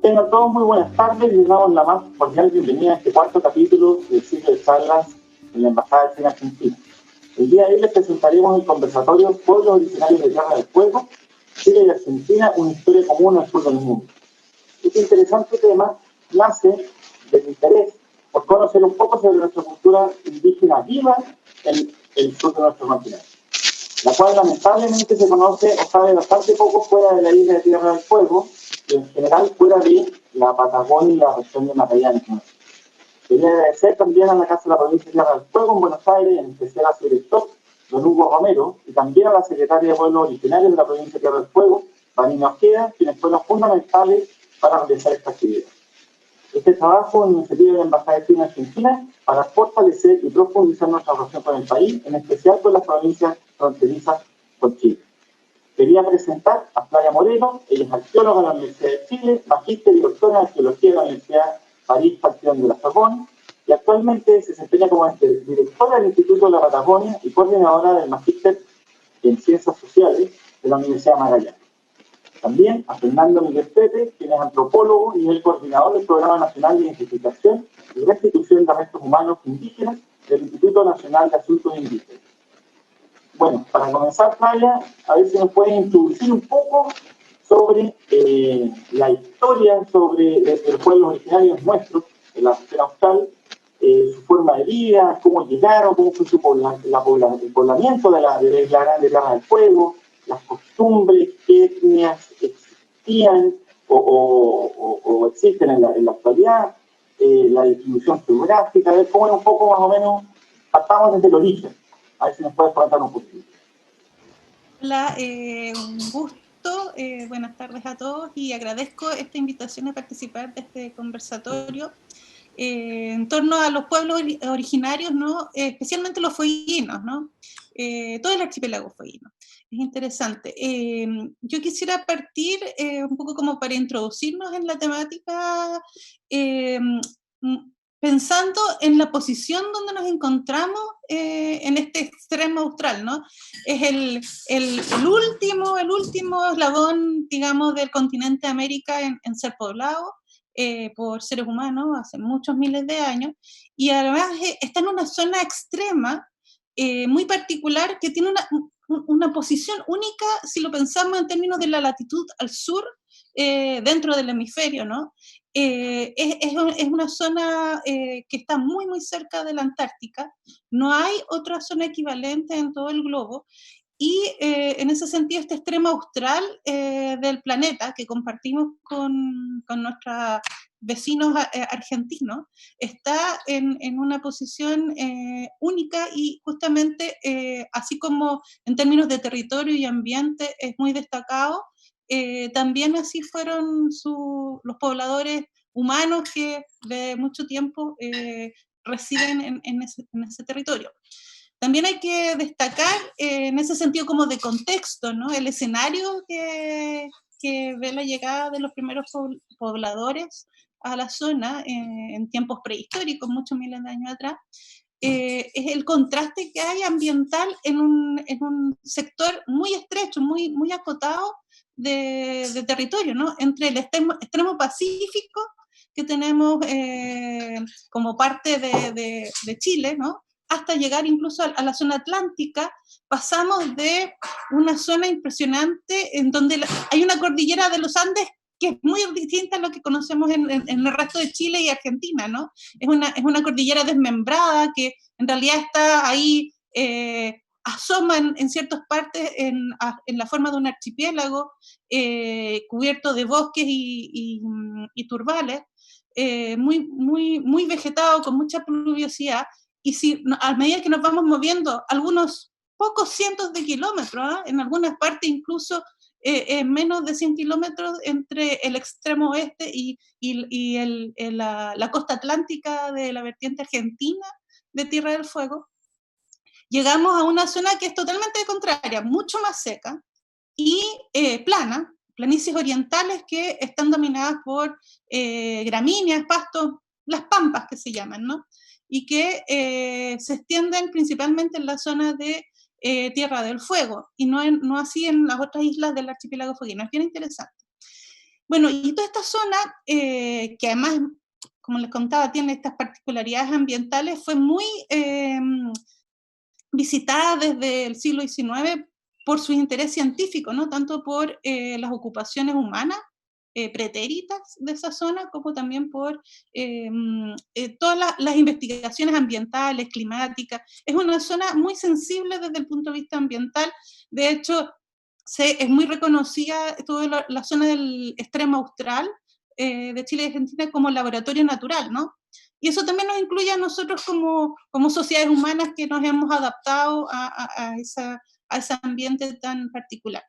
Tengan todos muy buenas tardes y les damos la más cordial bienvenida a este cuarto capítulo del ciclo de charlas en la Embajada de Chile en Argentina. El día de hoy les presentaremos el conversatorio Pueblos Originarios de Tierra del Fuego, Chile y Argentina, una historia común al sur del mundo. Este interesante tema nace del interés por conocer un poco sobre nuestra cultura indígena viva en el sur de nuestro continente, la cual lamentablemente se conoce o sabe bastante poco fuera de la isla de Tierra del Fuego y en general fuera de la Patagonia y la región de Magallanes. Quería agradecer también a la Casa de la Provincia de Tierra del Fuego en Buenos Aires, en especial a su director, don Hugo Romero, y también a la secretaria de Pueblos Originarios de la Provincia de Tierra del Fuego, Vanina Ojeda, quienes fueron fundamentales para realizar esta actividad. Este trabajo es una iniciativa de la Embajada de Chile en Argentina para fortalecer y profundizar nuestra relación con el país, en especial con las provincias fronterizas con Chile. Quería presentar a Flavia Moreno, ella es arqueóloga de la Universidad de Chile, magíster y doctora en arqueología de la Universidad París Panteón de la Sorbonne, y actualmente se desempeña como directora del Instituto de la Patagonia y coordinadora del magíster en Ciencias Sociales de la Universidad de Magallanes. También a Fernando Miguel Pepe, quien es antropólogo y es el coordinador del Programa Nacional de Identificación y Restitución de Restos Humanos Indígenas del Instituto Nacional de Asuntos Indígenas. Bueno, para comenzar, Flavia, a ver si nos pueden introducir un poco sobre la historia sobre los pueblos originarios nuestros, de la región austral, su forma de vida, cómo llegaron, cómo fue el poblamiento de la Grande Tierra del Fuego, las costumbres, qué etnias existían o existen en la actualidad, la distribución geográfica, a ver cómo es un poco más o menos, partamos desde el origen. A ver si nos puedes contar un poquito. Hola, un gusto, buenas tardes a todos y agradezco esta invitación a participar de este conversatorio en torno a los pueblos originarios, ¿no? Especialmente los fueguinos, ¿no? Todo el archipiélago fueguino. Es interesante. Yo quisiera partir un poco como para introducirnos en la temática, pensando en la posición donde nos encontramos en este extremo austral, ¿no? Es el último eslabón, digamos, del continente de América en ser poblado por seres humanos hace muchos miles de años, y además está en una zona extrema muy particular que tiene una posición única si lo pensamos en términos de la latitud al sur dentro del hemisferio, ¿no? Es una zona que está muy, muy cerca de la Antártica. No hay otra zona equivalente en todo el globo. Y en ese sentido, este extremo austral del planeta que compartimos con nuestros vecinos argentinos está en una posición única y justamente, así como en términos de territorio y ambiente es muy destacado, también así fueron los pobladores humanos que de mucho tiempo residen en ese territorio. También hay que destacar en ese sentido como de contexto, ¿no? El escenario que ve la llegada de los primeros pobladores a la zona en tiempos prehistóricos, muchos miles de años atrás, es el contraste que hay ambiental en un sector muy estrecho, muy, muy acotado de territorio, ¿no? Entre el extremo pacífico que tenemos como parte de Chile, ¿no? Hasta llegar incluso a la zona atlántica, pasamos de una zona impresionante en donde hay una cordillera de los Andes que es muy distinta a lo que conocemos en el resto de Chile y Argentina, ¿no? Es una cordillera desmembrada que en realidad está ahí, asoma en ciertas partes en la forma de un archipiélago cubierto de bosques y turbales, muy, muy, muy vegetado, con mucha pluviosidad, y si a medida que nos vamos moviendo algunos pocos cientos de kilómetros, en algunas partes incluso menos de 100 kilómetros entre el extremo oeste y la costa atlántica de la vertiente argentina de Tierra del Fuego, llegamos a una zona que es totalmente contraria, mucho más seca y plana, planicies orientales que están dominadas por gramíneas, pastos, las pampas que se llaman, ¿no? Y que se extienden principalmente en la zona de Tierra del Fuego, y no así en las otras islas del archipiélago fueguino. Es bien interesante. Bueno, y toda esta zona, que además, como les contaba, tiene estas particularidades ambientales, fue muy visitada desde el siglo XIX por su interés científico, ¿no? Tanto por las ocupaciones humanas pretéritas de esa zona, como también por todas las investigaciones ambientales, climáticas. Es una zona muy sensible desde el punto de vista ambiental. De hecho, es muy reconocida toda la zona del extremo austral de Chile y Argentina como laboratorio natural, ¿no? Y eso también nos incluye a nosotros como sociedades humanas que nos hemos adaptado a ese ambiente tan particular.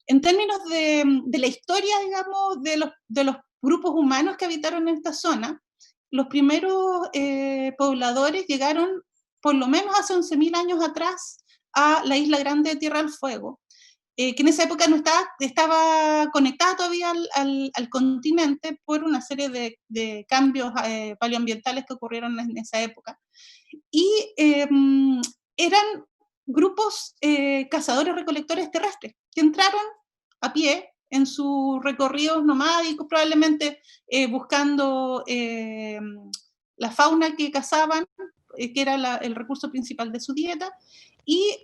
En términos de la historia, digamos, de los grupos humanos que habitaron en esta zona, los primeros pobladores llegaron por lo menos hace 11.000 años atrás a la isla Grande de Tierra del Fuego, que en esa época no estaba conectada todavía al continente por una serie de cambios paleoambientales que ocurrieron en esa época. Y eran grupos cazadores-recolectores terrestres que entraron a pie en sus recorridos nomádicos, probablemente buscando la fauna que cazaban, que era el recurso principal de su dieta, y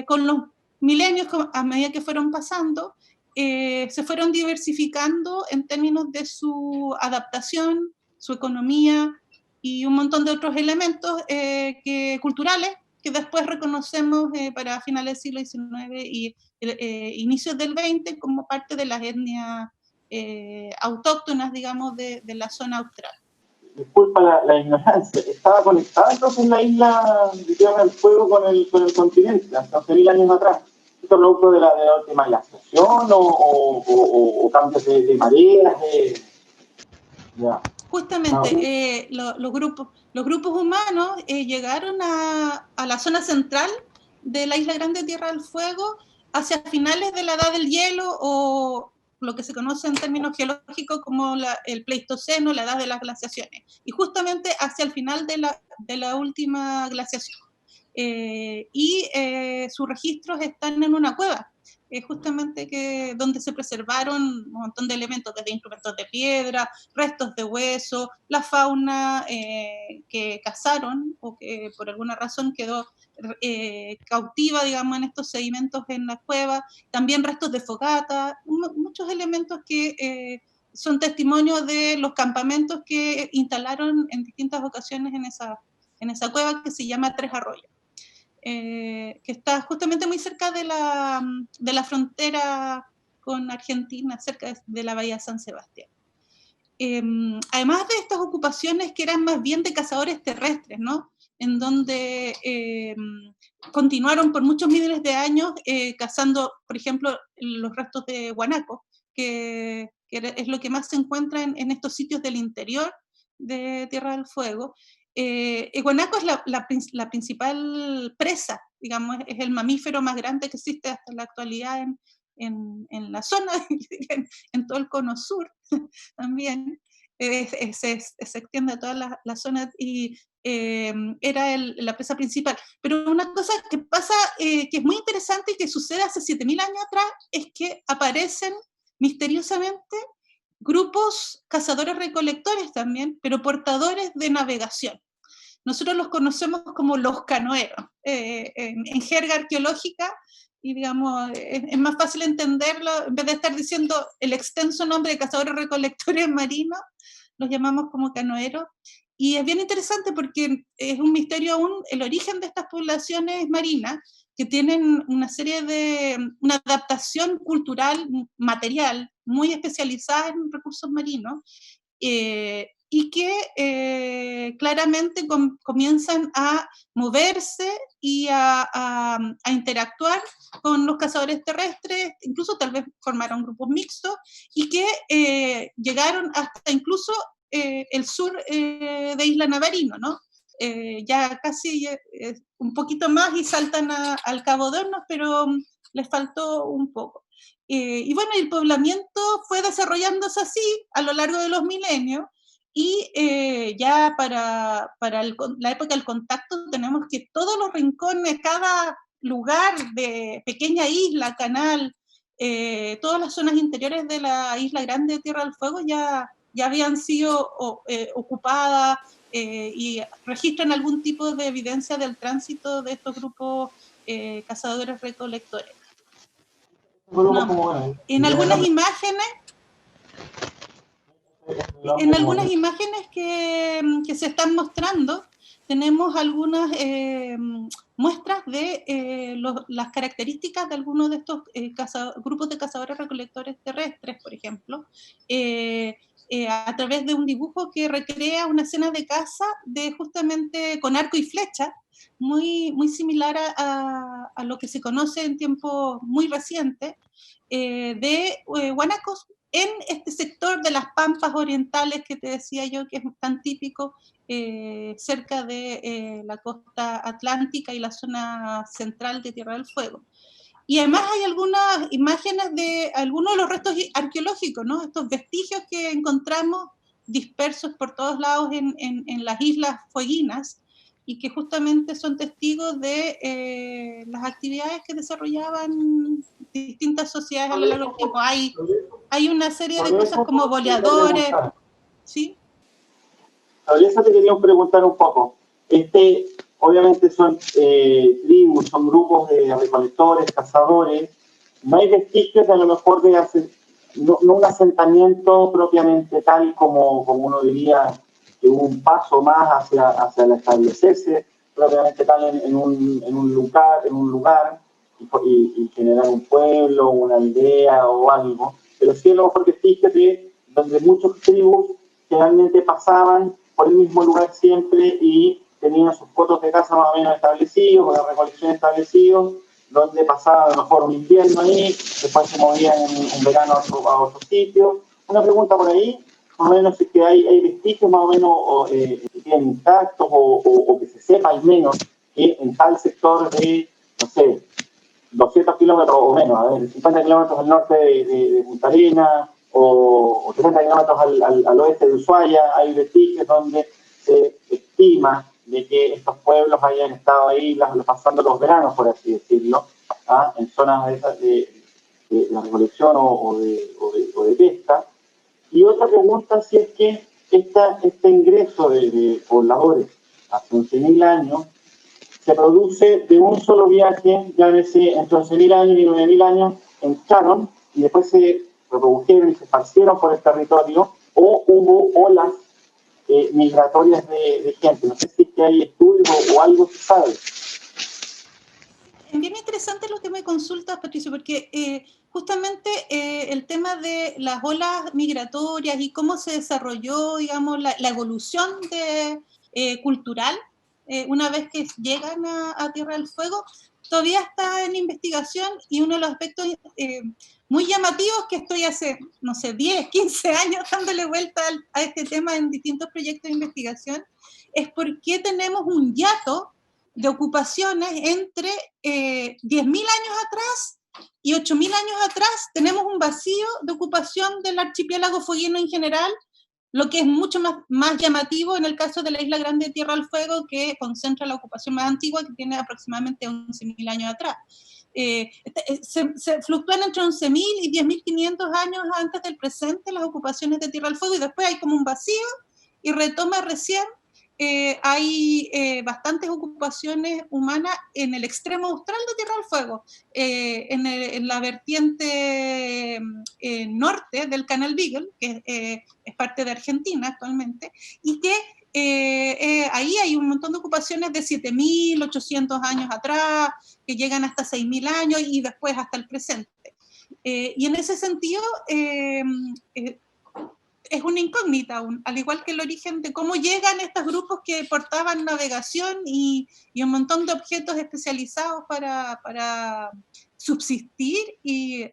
con los milenios, a medida que fueron pasando, se fueron diversificando en términos de su adaptación, su economía y un montón de otros elementos culturales que después reconocemos para finales del siglo XIX y inicios del XX como parte de las etnias autóctonas, digamos, de la zona austral. Disculpa la ignorancia, ¿estaba conectada entonces la isla de Tierra del Fuego con el continente, hasta 11.000 años atrás? ¿Esto es producto de la última glaciación o cambios de mareas? Ya. Justamente, los grupos humanos llegaron a la zona central de la isla Grande de Tierra del Fuego hacia finales de la Edad del Hielo, o lo que se conoce en términos geológicos como el Pleistoceno, la Edad de las Glaciaciones, y justamente hacia el final de la última glaciación. Y sus registros están en una cueva, justamente donde se preservaron un montón de elementos, desde instrumentos de piedra, restos de hueso, la fauna que cazaron o que por alguna razón quedó cautiva, digamos, en estos sedimentos en la cueva, también restos de fogata, muchos elementos que son testimonios de los campamentos que instalaron en distintas ocasiones en esa cueva que se llama Tres Arroyos. Que está justamente muy cerca de la frontera con Argentina, cerca de la bahía de San Sebastián. Además de estas ocupaciones que eran más bien de cazadores terrestres, ¿no? En donde continuaron por muchos miles de años cazando, por ejemplo, los restos de guanaco, que es lo que más se encuentra en estos sitios del interior de Tierra del Fuego. El guanaco es la principal presa, digamos, es el mamífero más grande que existe hasta la actualidad en la zona, en todo el cono sur también. Se extiende a toda la zona y era la presa principal. Pero una cosa que pasa, que es muy interesante y que sucede hace 7.000 años atrás, es que aparecen misteriosamente grupos cazadores-recolectores también, pero portadores de navegación. Nosotros los conocemos como los canoeros. En jerga arqueológica, y digamos, es más fácil entenderlo, en vez de estar diciendo el extenso nombre de cazadores-recolectores marinos, los llamamos como canoeros. Y es bien interesante porque es un misterio aún el origen de estas poblaciones marinas, que tienen una adaptación cultural, material, muy especializada en recursos marinos, y que claramente comienzan a moverse y a interactuar con los cazadores terrestres, incluso tal vez formaron grupos mixtos, y que llegaron hasta incluso el sur de Isla Navarino, ¿no? Ya casi un poquito más y saltan al Cabo de Hornos, pero les faltó un poco. Y bueno, el poblamiento fue desarrollándose así a lo largo de los milenios, y ya para la época del contacto tenemos que todos los rincones, cada lugar de pequeña isla, canal, todas las zonas interiores de la Isla Grande de Tierra del Fuego ya habían sido ocupadas y registran algún tipo de evidencia del tránsito de estos grupos cazadores-recolectores. No, en algunas imágenes que se están mostrando, tenemos algunas muestras de las características de algunos de estos grupos de cazadores-recolectores terrestres, por ejemplo, a través de un dibujo que recrea una escena de caza justamente con arco y flecha, muy similar a lo que se conoce en tiempos muy recientes, de guanacos en este sector de las pampas orientales que te decía yo, que es tan típico cerca de la costa atlántica y la zona central de Tierra del Fuego. Y además hay algunas imágenes de algunos de los restos arqueológicos, ¿no? Estos vestigios que encontramos dispersos por todos lados en las islas fueguinas, y que justamente son testigos de las actividades que desarrollaban distintas sociedades a lo largo del tiempo. Hay una serie de cosas como boleadores, ¿sí? Sobre eso te quería preguntar un poco. Obviamente son tribus, son grupos de recolectores, cazadores. No hay vestigios de a lo mejor no un asentamiento propiamente tal como uno diría que un paso más hacia el establecerse propiamente tal en un lugar y generar un pueblo, una aldea o algo. Pero sí a lo mejor vestigios de donde muchos tribus generalmente pasaban por el mismo lugar siempre y tenían sus cotos de caza más o menos establecidos, con la recolección establecidos, donde pasaba a lo mejor un invierno ahí, después se movían en verano a otro sitio. Una pregunta por ahí, más o menos si es que hay vestigios más o menos que queden intactos o que se sepa al menos que en tal sector de, no sé, 200 kilómetros o menos, a ver, 50 kilómetros al norte de Punta Arenas o 30 kilómetros al oeste de Ushuaia, hay vestigios donde se estima de que estos pueblos hayan estado ahí pasando los veranos, por así decirlo, en zonas de la recolección o de pesca. Y otra pregunta, si es que este ingreso de pobladores hace 11.000 años se produce de un solo viaje, llámese entre 11.000 años y 9.000 años, entraron y después se reprodujeron y se esparcieron por el territorio, o hubo olas migratorias de gente. No sé si es que hay estudios o algo que sabe. Es bien interesante lo que me consultas, Patricio, porque justamente el tema de las olas migratorias y cómo se desarrolló, digamos, la evolución cultural una vez que llegan a Tierra del Fuego, todavía está en investigación, y uno de los aspectos muy llamativos que estoy hace, no sé, 10, 15 años dándole vuelta a este tema en distintos proyectos de investigación, es por qué tenemos un hiato de ocupaciones entre 10.000 años atrás y 8.000 años atrás. Tenemos un vacío de ocupación del archipiélago fueguino en general, lo que es mucho más llamativo en el caso de la Isla Grande de Tierra del Fuego, que concentra la ocupación más antigua, que tiene aproximadamente 11.000 años atrás. Se fluctúan entre 11.000 y 10.500 años antes del presente las ocupaciones de Tierra del Fuego, y después hay como un vacío y retoma recién. Hay bastantes ocupaciones humanas en el extremo austral de Tierra del Fuego, en la vertiente norte del Canal Beagle, que es parte de Argentina actualmente, y que ahí hay un montón de ocupaciones de 7.800 años atrás, que llegan hasta 6.000 años y después hasta el presente. Y en ese sentido, es una incógnita aún, al igual que el origen de cómo llegan estos grupos que portaban navegación y un montón de objetos especializados para subsistir y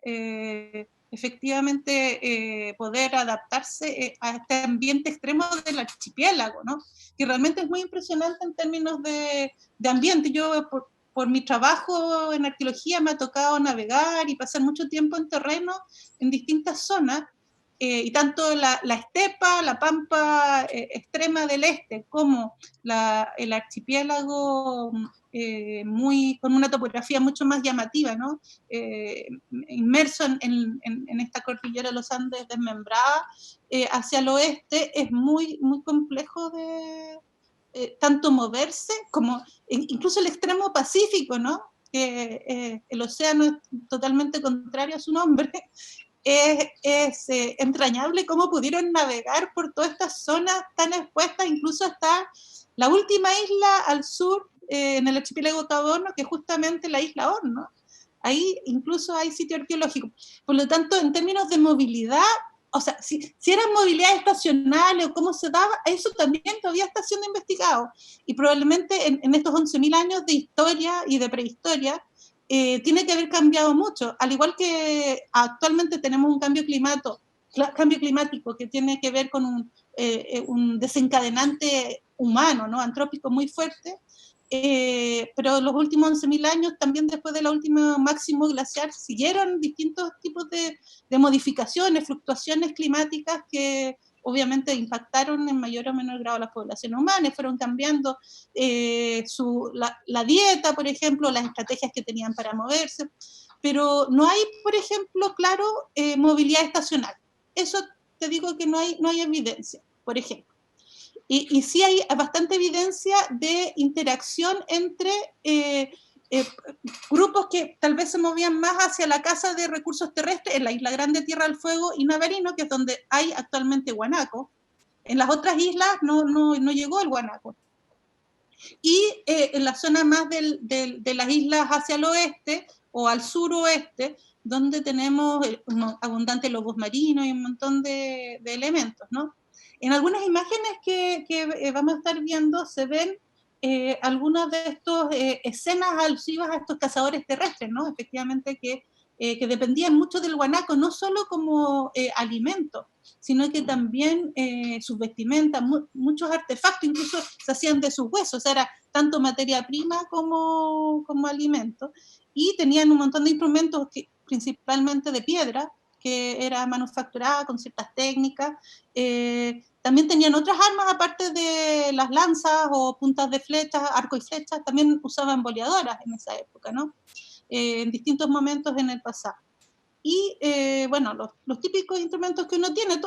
efectivamente poder adaptarse a este ambiente extremo del archipiélago, ¿no? Que realmente es muy impresionante en términos de ambiente. Yo, por mi trabajo en arqueología, me ha tocado navegar y pasar mucho tiempo en terreno en distintas zonas, y tanto la estepa, la pampa extrema del este, como el archipiélago con una topografía mucho más llamativa, ¿no? Inmerso en esta cordillera de los Andes desmembrada hacia el oeste, es muy, muy complejo de tanto moverse como incluso el extremo pacífico, ¿no? El océano es totalmente contrario a su nombre. Es entrañable cómo pudieron navegar por todas estas zonas tan expuestas, incluso hasta la última isla al sur, en el archipiélago Tabono, que es justamente la isla Horno. Ahí incluso hay sitio arqueológico. Por lo tanto, en términos de movilidad, o sea, si eran movilidades estacionales o cómo se daba, eso también todavía está siendo investigado. Y probablemente en estos 11.000 años de historia y de prehistoria, tiene que haber cambiado mucho, al igual que actualmente tenemos un cambio climático que tiene que ver con un desencadenante humano, ¿no? Antrópico muy fuerte, pero los últimos 11.000 años, también después del último máximo glaciar, siguieron distintos tipos de modificaciones, fluctuaciones climáticas que obviamente impactaron en mayor o menor grado a las poblaciones humanas, fueron cambiando la dieta, por ejemplo, las estrategias que tenían para moverse, pero no hay, por ejemplo, claro, movilidad estacional. Eso te digo que no hay evidencia, por ejemplo. Y sí hay bastante evidencia de interacción entre grupos que tal vez se movían más hacia la caza de recursos terrestres en la Isla Grande, Tierra del Fuego y Navarino, que es donde hay actualmente guanaco. En las otras islas no llegó el guanaco. Y en la zona más de las islas hacia el oeste o al suroeste, donde tenemos abundantes lobos marinos y un montón de elementos, ¿no? En algunas imágenes que vamos a estar viendo se ven algunas de estas escenas alusivas a estos cazadores terrestres, ¿no? Efectivamente que dependían mucho del guanaco, no solo como alimento, sino que también sus vestimentas, muchos artefactos, incluso se hacían de sus huesos, o sea, era tanto materia prima como alimento, y tenían un montón de instrumentos, principalmente de piedra, que era manufacturada con ciertas técnicas. También tenían otras armas, aparte de las lanzas o puntas de flechas, arco y flechas, también usaban boleadoras en esa época, ¿no? En distintos momentos en el pasado. Y bueno, los típicos instrumentos que uno tiene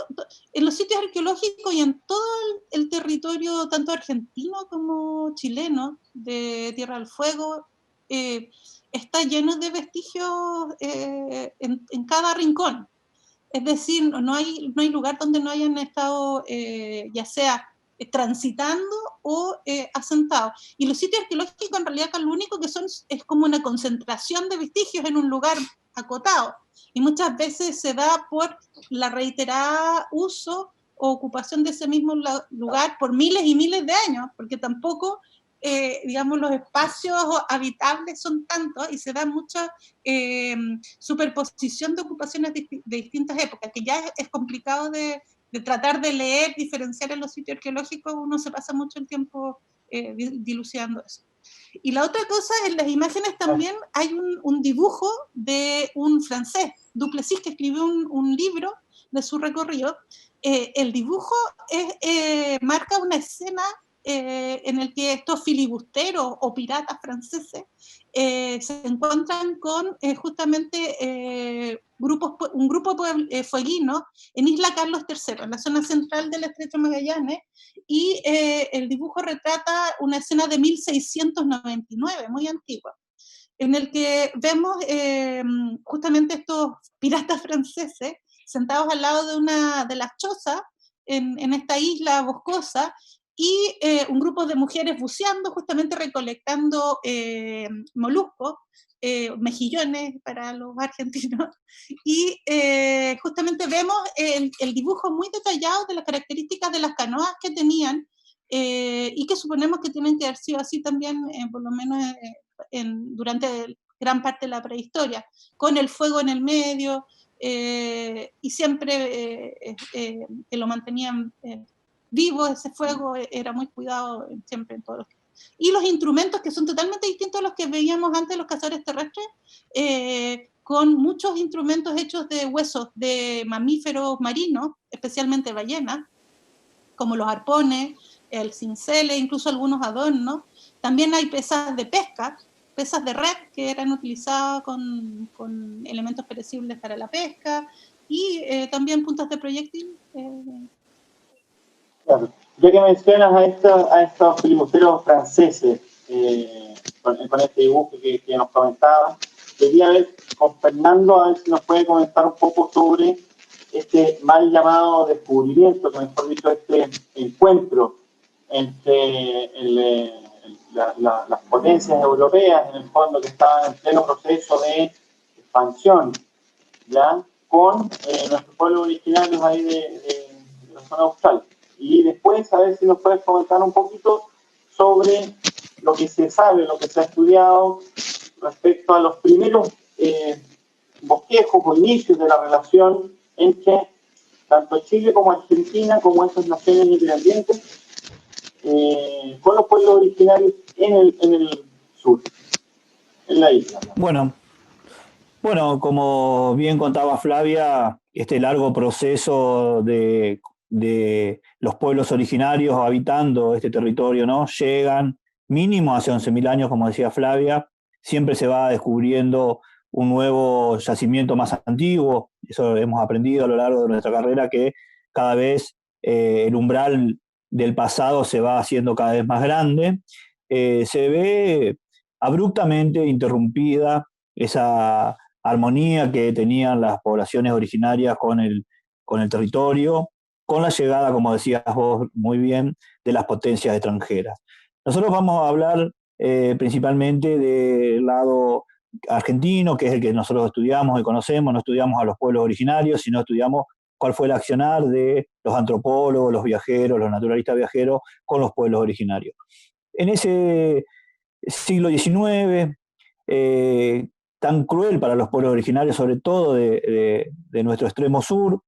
en los sitios arqueológicos y en todo el territorio, tanto argentino como chileno, de Tierra del Fuego, está lleno de vestigios en cada rincón. Es decir, no hay lugar donde no hayan estado ya sea transitando o asentados. Y los sitios arqueológicos en realidad lo único que son es como una concentración de vestigios en un lugar acotado. Y muchas veces se da por la reiterada uso o ocupación de ese mismo lugar por miles y miles de años, porque tampoco, digamos, los espacios habitables son tantos y se da mucha superposición de ocupaciones de distintas épocas, que ya es complicado de tratar de leer, diferenciar en los sitios arqueológicos, uno se pasa mucho el tiempo dilucidando eso. Y la otra cosa, en las imágenes también hay un dibujo de un francés, Duplessis, que escribió un libro de su recorrido. El dibujo marca una escena en el que estos filibusteros o piratas franceses se encuentran con justamente un grupo fueguino en Isla Carlos III, en la zona central del Estrecho Magallanes, y el dibujo retrata una escena de 1699, muy antigua, en el que vemos justamente estos piratas franceses sentados al lado de una de las chozas en esta isla boscosa, y un grupo de mujeres buceando, justamente recolectando moluscos, mejillones para los argentinos, y justamente vemos el dibujo muy detallado de las características de las canoas que tenían, y que suponemos que tienen que haber sido así también, por lo menos durante gran parte de la prehistoria, con el fuego en el medio, y siempre que lo mantenían vivo ese fuego, era muy cuidado siempre en todos los... Y los instrumentos que son totalmente distintos a los que veíamos antes los cazadores terrestres, con muchos instrumentos hechos de huesos de mamíferos marinos, especialmente ballenas, como los arpones, el cincele, incluso algunos adornos. También hay pesas de pesca, pesas de red que eran utilizadas con elementos perecibles para la pesca, y también puntas de proyectil. Claro. Ya que mencionas a estos filibusteros franceses, con este dibujo que nos comentaba, quería ver con Fernando, a ver si nos puede comentar un poco sobre este mal llamado descubrimiento, o mejor dicho, este encuentro entre las potencias europeas, en el fondo, que estaban en pleno proceso de expansión, ¿ya? Con nuestros pueblos originarios ahí de la zona austral. Y después, a ver si nos puedes comentar un poquito sobre lo que se sabe, lo que se ha estudiado respecto a los primeros bosquejos o inicios de la relación entre tanto Chile como Argentina, como esas naciones independientes, con los pueblos originarios en el sur, en la isla. Bueno, como bien contaba Flavia, este largo proceso de los pueblos originarios habitando este territorio, ¿no? Llegan mínimo hace 11.000 años, como decía Flavia, siempre se va descubriendo un nuevo yacimiento más antiguo. Eso hemos aprendido a lo largo de nuestra carrera, que cada vez el umbral del pasado se va haciendo cada vez más grande. Se ve abruptamente interrumpida esa armonía que tenían las poblaciones originarias con el territorio, con la llegada, como decías vos muy bien, de las potencias extranjeras. Nosotros vamos a hablar principalmente del lado argentino, que es el que nosotros estudiamos y conocemos. No estudiamos a los pueblos originarios, sino estudiamos cuál fue el accionar de los antropólogos, los viajeros, los naturalistas viajeros con los pueblos originarios. En ese siglo XIX, tan cruel para los pueblos originarios, sobre todo de nuestro extremo sur.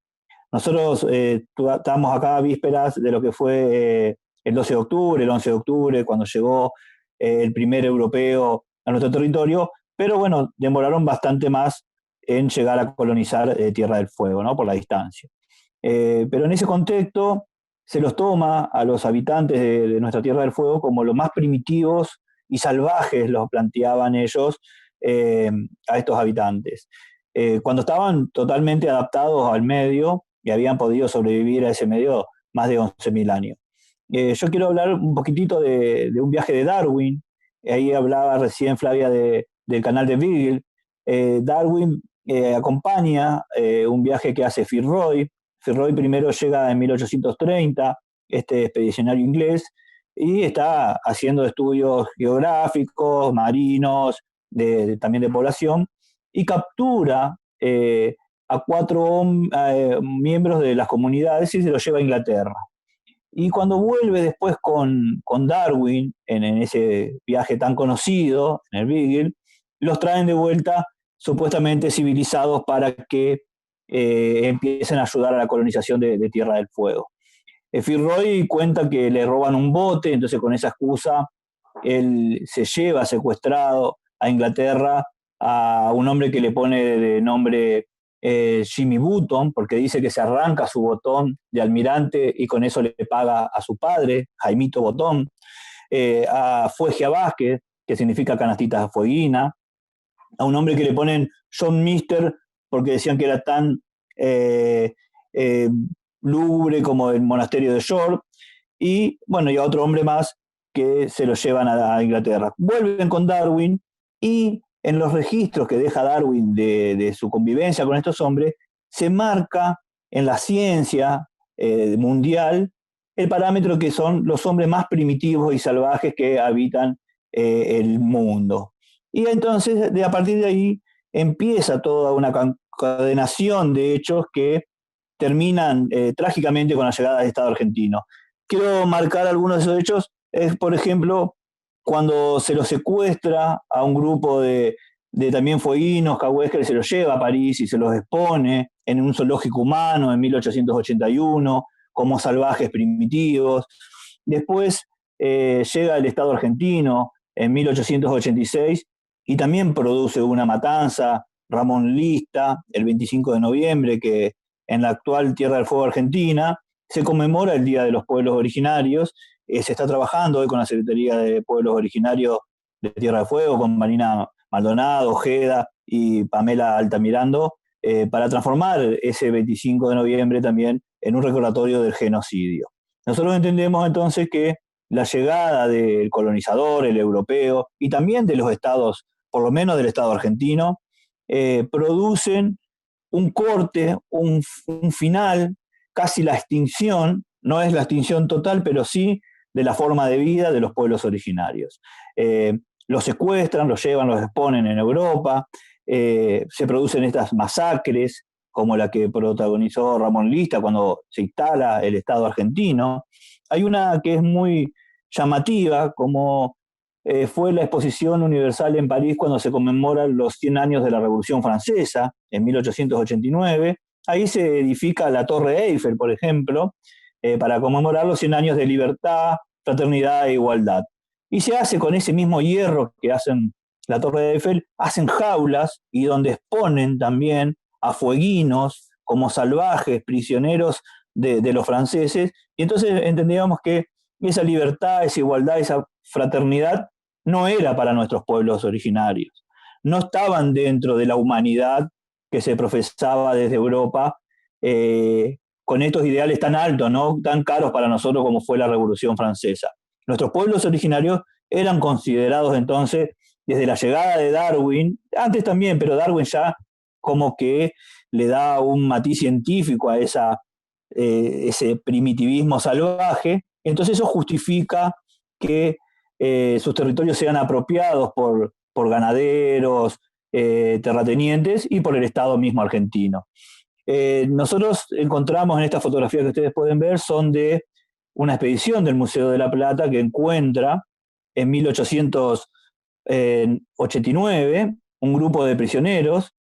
Nosotros estábamos acá a vísperas de lo que fue el 12 de octubre, el 11 de octubre, cuando llegó el primer europeo a nuestro territorio, pero bueno, demoraron bastante más en llegar a colonizar Tierra del Fuego, ¿no? Por la distancia. Pero en ese contexto se los toma a los habitantes de nuestra Tierra del Fuego como los más primitivos y salvajes, los planteaban ellos a estos habitantes. Cuando estaban totalmente adaptados al medio y habían podido sobrevivir a ese medio más de 11.000 años. Yo quiero hablar un poquitito de un viaje de Darwin. Ahí hablaba recién Flavia del canal de Beagle. Darwin acompaña un viaje que hace Fitzroy. Fitzroy primero llega en 1830, este expedicionario inglés, y está haciendo estudios geográficos, marinos, también de población, y captura a 4 miembros de las comunidades y se los lleva a Inglaterra. Y cuando vuelve después con Darwin, en ese viaje tan conocido, en el Beagle, los traen de vuelta supuestamente civilizados para que empiecen a ayudar a la colonización de Tierra del Fuego. Fitzroy cuenta que le roban un bote, entonces con esa excusa él se lleva secuestrado a Inglaterra a un hombre que le pone de nombre Jimmy Button, porque dice que se arranca su botón de almirante y con eso le paga a su padre, Jaimito Botón, a Fuegia Vázquez, que significa canastita fueguina, a un hombre que le ponen John Mister, porque decían que era tan lúgubre como el monasterio de York, y bueno, y a otro hombre más que se lo llevan a Inglaterra. Vuelven con Darwin y en los registros que deja Darwin de su convivencia con estos hombres, se marca en la ciencia mundial el parámetro que son los hombres más primitivos y salvajes que habitan el mundo. Y entonces, a partir de ahí, empieza toda una concadenación de hechos que terminan trágicamente con la llegada del Estado argentino. Quiero marcar algunos de esos hechos. Es, por ejemplo, cuando se lo secuestra a un grupo de también fueguinos, Cahuéscar, se los lleva a París y se los expone en un zoológico humano en 1881 como salvajes primitivos. Después llega el Estado argentino en 1886 y también produce una matanza Ramón Lista, el 25 de noviembre, que en la actual Tierra del Fuego Argentina se conmemora el Día de los Pueblos Originarios. Se está trabajando hoy con la Secretaría de Pueblos Originarios de Tierra del Fuego, con Marina Maldonado, Ojeda y Pamela Altamirando, para transformar ese 25 de noviembre también en un recordatorio del genocidio. Nosotros entendemos entonces que la llegada del colonizador, el europeo, y también de los estados, por lo menos del Estado argentino, producen un corte, un final, casi la extinción, no es la extinción total, pero sí de la forma de vida de los pueblos originarios. Los secuestran, los llevan, los exponen en Europa, se producen estas masacres, como la que protagonizó Ramón Lista cuando se instala el Estado argentino. Hay una que es muy llamativa, como fue la Exposición Universal en París cuando se conmemoran los 100 años de la Revolución Francesa, en 1889. Ahí se edifica la Torre Eiffel, por ejemplo, para conmemorar los 100 años de libertad, fraternidad e igualdad. Y se hace con ese mismo hierro que hacen la Torre Eiffel, hacen jaulas y donde exponen también a fueguinos como salvajes, prisioneros de los franceses. Y entonces entendíamos que esa libertad, esa igualdad, esa fraternidad no era para nuestros pueblos originarios. No estaban dentro de la humanidad que se profesaba desde Europa, con estos ideales tan altos, ¿no? Tan caros para nosotros como fue la Revolución Francesa. Nuestros pueblos originarios eran considerados entonces, desde la llegada de Darwin, antes también, pero Darwin ya como que le da un matiz científico a ese primitivismo salvaje. Entonces eso justifica que sus territorios sean apropiados por ganaderos, terratenientes y por el Estado mismo argentino. Nosotros encontramos en estas fotografías que ustedes pueden ver, son de una expedición del Museo de la Plata que encuentra en 1889 un grupo de prisioneros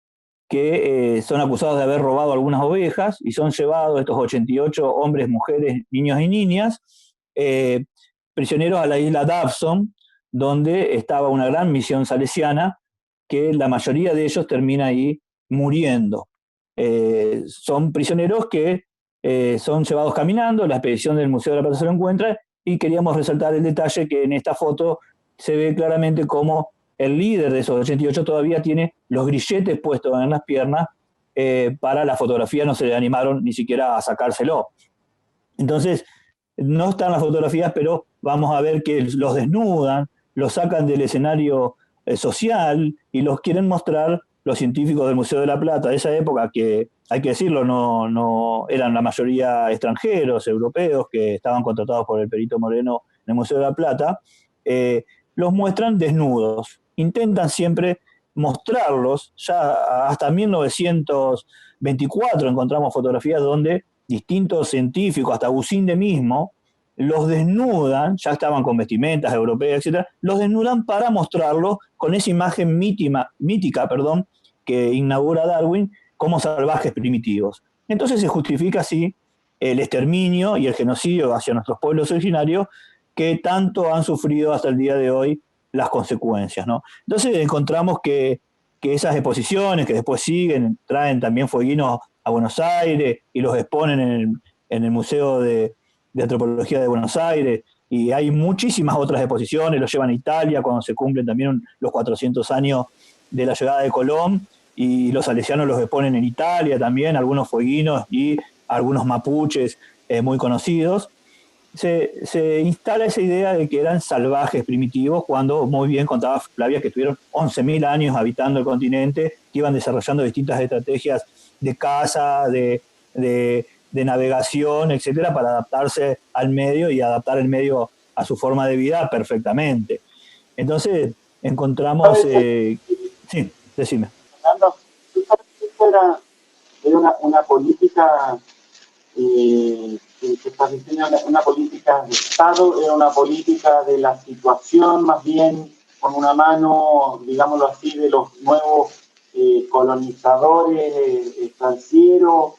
que son acusados de haber robado algunas ovejas y son llevados estos 88 hombres, mujeres, niños y niñas, prisioneros a la isla Dobson, donde estaba una gran misión salesiana, que la mayoría de ellos termina ahí muriendo. Son prisioneros que son llevados caminando, la expedición del Museo de la Plata se lo encuentra, y queríamos resaltar el detalle que en esta foto se ve claramente cómo el líder de esos 88 todavía tiene los grilletes puestos en las piernas. Para la fotografía no se le animaron ni siquiera a sacárselo. Entonces, no están las fotografías, pero vamos a ver que los desnudan, los sacan del escenario social y los quieren mostrar los científicos del Museo de la Plata de esa época, que hay que decirlo, no eran la mayoría extranjeros, europeos, que estaban contratados por el Perito Moreno en el Museo de la Plata. Los muestran desnudos, intentan siempre mostrarlos. Ya hasta 1924 encontramos fotografías donde distintos científicos, hasta Gusinde mismo, los desnudan, ya estaban con vestimentas europeas, etc., los desnudan para mostrarlos con esa imagen mítica, que inaugura Darwin, como salvajes primitivos. Entonces se justifica así el exterminio y el genocidio hacia nuestros pueblos originarios, que tanto han sufrido hasta el día de hoy las consecuencias, ¿no? Entonces encontramos que esas exposiciones que después siguen, traen también fueguinos a Buenos Aires y los exponen en el Museo de Antropología de Buenos Aires, y hay muchísimas otras exposiciones, los llevan a Italia cuando se cumplen también los 400 años de la llegada de Colón, y los salesianos los exponen en Italia también, algunos fueguinos y algunos mapuches muy conocidos. Se instala esa idea de que eran salvajes primitivos, cuando muy bien contaba Flavia que estuvieron 11.000 años habitando el continente, que iban desarrollando distintas estrategias de caza, de navegación, etcétera, para adaptarse al medio y adaptar el medio a su forma de vida perfectamente. Entonces encontramos... sí, decime. Fernando, ¿tú sabes que esto era una política... que estás diciendo, una política de Estado, era una política de la situación, más bien con una mano, digámoslo así, de los nuevos colonizadores extranjeros,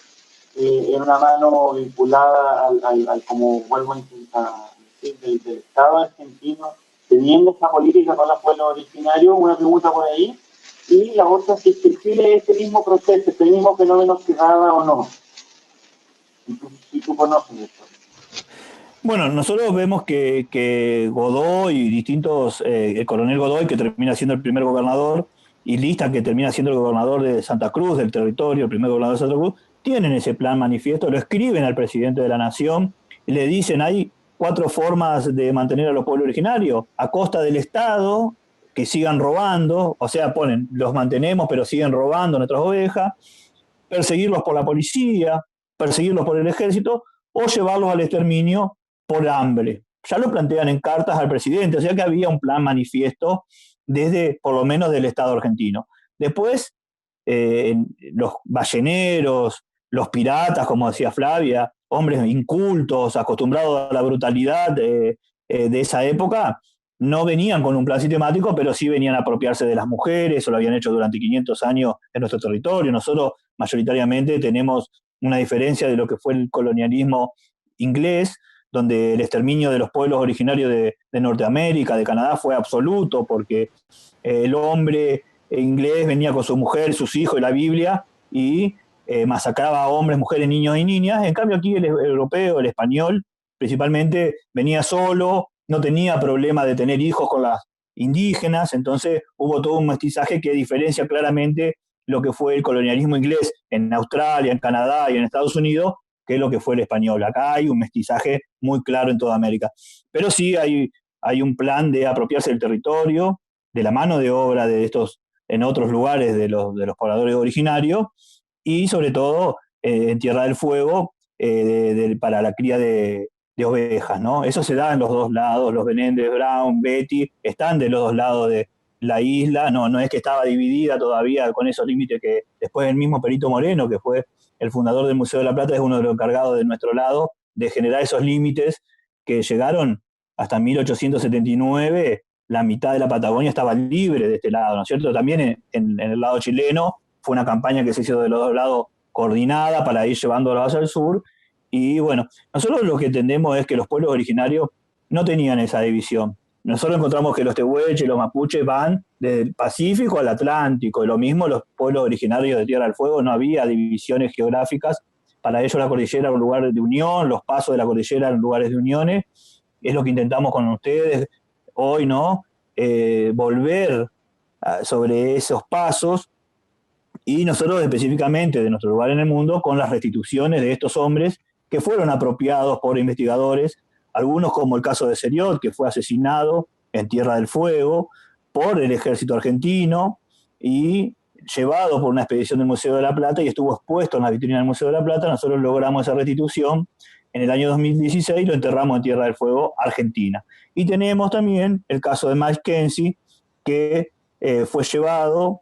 en una mano vinculada al como vuelvo a decir, del Estado argentino, teniendo esa política con los pueblos originarios? Una pregunta por ahí. Y la otra, si es que Chile este mismo proceso, este mismo fenómeno se daba o no. Si tú conoces esto. Bueno, nosotros vemos que Godoy y distintos, el coronel Godoy, que termina siendo el primer gobernador, y Lista, que termina siendo el gobernador de Santa Cruz, del territorio, el primer gobernador de Santa Cruz, tienen ese plan manifiesto, lo escriben al presidente de la nación, y le dicen, hay 4 formas de mantener a los pueblos originarios, a costa del Estado, que sigan robando, o sea, ponen, los mantenemos, pero siguen robando nuestras ovejas, perseguirlos por la policía, perseguirlos por el ejército, o llevarlos al exterminio por hambre. Ya lo plantean en cartas al presidente, o sea que había un plan manifiesto desde, por lo menos, del Estado argentino. Después, los balleneros, los piratas, como decía Flavia, hombres incultos, acostumbrados a la brutalidad de esa época, no venían con un plan sistemático, pero sí venían a apropiarse de las mujeres, eso lo habían hecho durante 500 años en nuestro territorio. Nosotros mayoritariamente tenemos una diferencia de lo que fue el colonialismo inglés, donde el exterminio de los pueblos originarios de Norteamérica, de Canadá, fue absoluto, porque el hombre inglés venía con su mujer, sus hijos y la Biblia, y masacraba a hombres, mujeres, niños y niñas. En cambio aquí el europeo, el español, principalmente venía solo, no tenía problema de tener hijos con las indígenas, entonces hubo todo un mestizaje que diferencia claramente lo que fue el colonialismo inglés en Australia, en Canadá y en Estados Unidos, que es lo que fue el español. Acá hay un mestizaje muy claro en toda América. Pero sí hay un plan de apropiarse del territorio, de la mano de obra de estos, en otros lugares de los pobladores originarios, y sobre todo en Tierra del Fuego, para la cría de ovejas, ¿no? Eso se da en los dos lados, los Benéndez, Brown, Betty, están de los dos lados de la isla, no es que estaba dividida todavía con esos límites que después el mismo Perito Moreno, que fue el fundador del Museo de la Plata, es uno de los encargados de nuestro lado de generar esos límites que llegaron hasta 1879, la mitad de la Patagonia estaba libre de este lado, ¿no es cierto? También en el lado chileno fue una campaña que se hizo de los dos lados coordinada para ir llevándolos hacia el sur. Y bueno, nosotros lo que entendemos es que los pueblos originarios no tenían esa división. Nosotros encontramos que los tehuelches y los mapuches van desde el Pacífico al Atlántico, y lo mismo los pueblos originarios de Tierra del Fuego, no había divisiones geográficas. Para ellos la cordillera era un lugar de unión, los pasos de la cordillera eran lugares de uniones. Es lo que intentamos con ustedes hoy, ¿no? Volver sobre esos pasos, y nosotros específicamente de nuestro lugar en el mundo, con las restituciones de estos hombres que fueron apropiados por investigadores, algunos como el caso de Seriot, que fue asesinado en Tierra del Fuego por el ejército argentino y llevado por una expedición del Museo de la Plata y estuvo expuesto en la vitrina del Museo de la Plata. Nosotros logramos esa restitución en el año 2016 y lo enterramos en Tierra del Fuego, Argentina. Y tenemos también el caso de Mackenzie, que fue llevado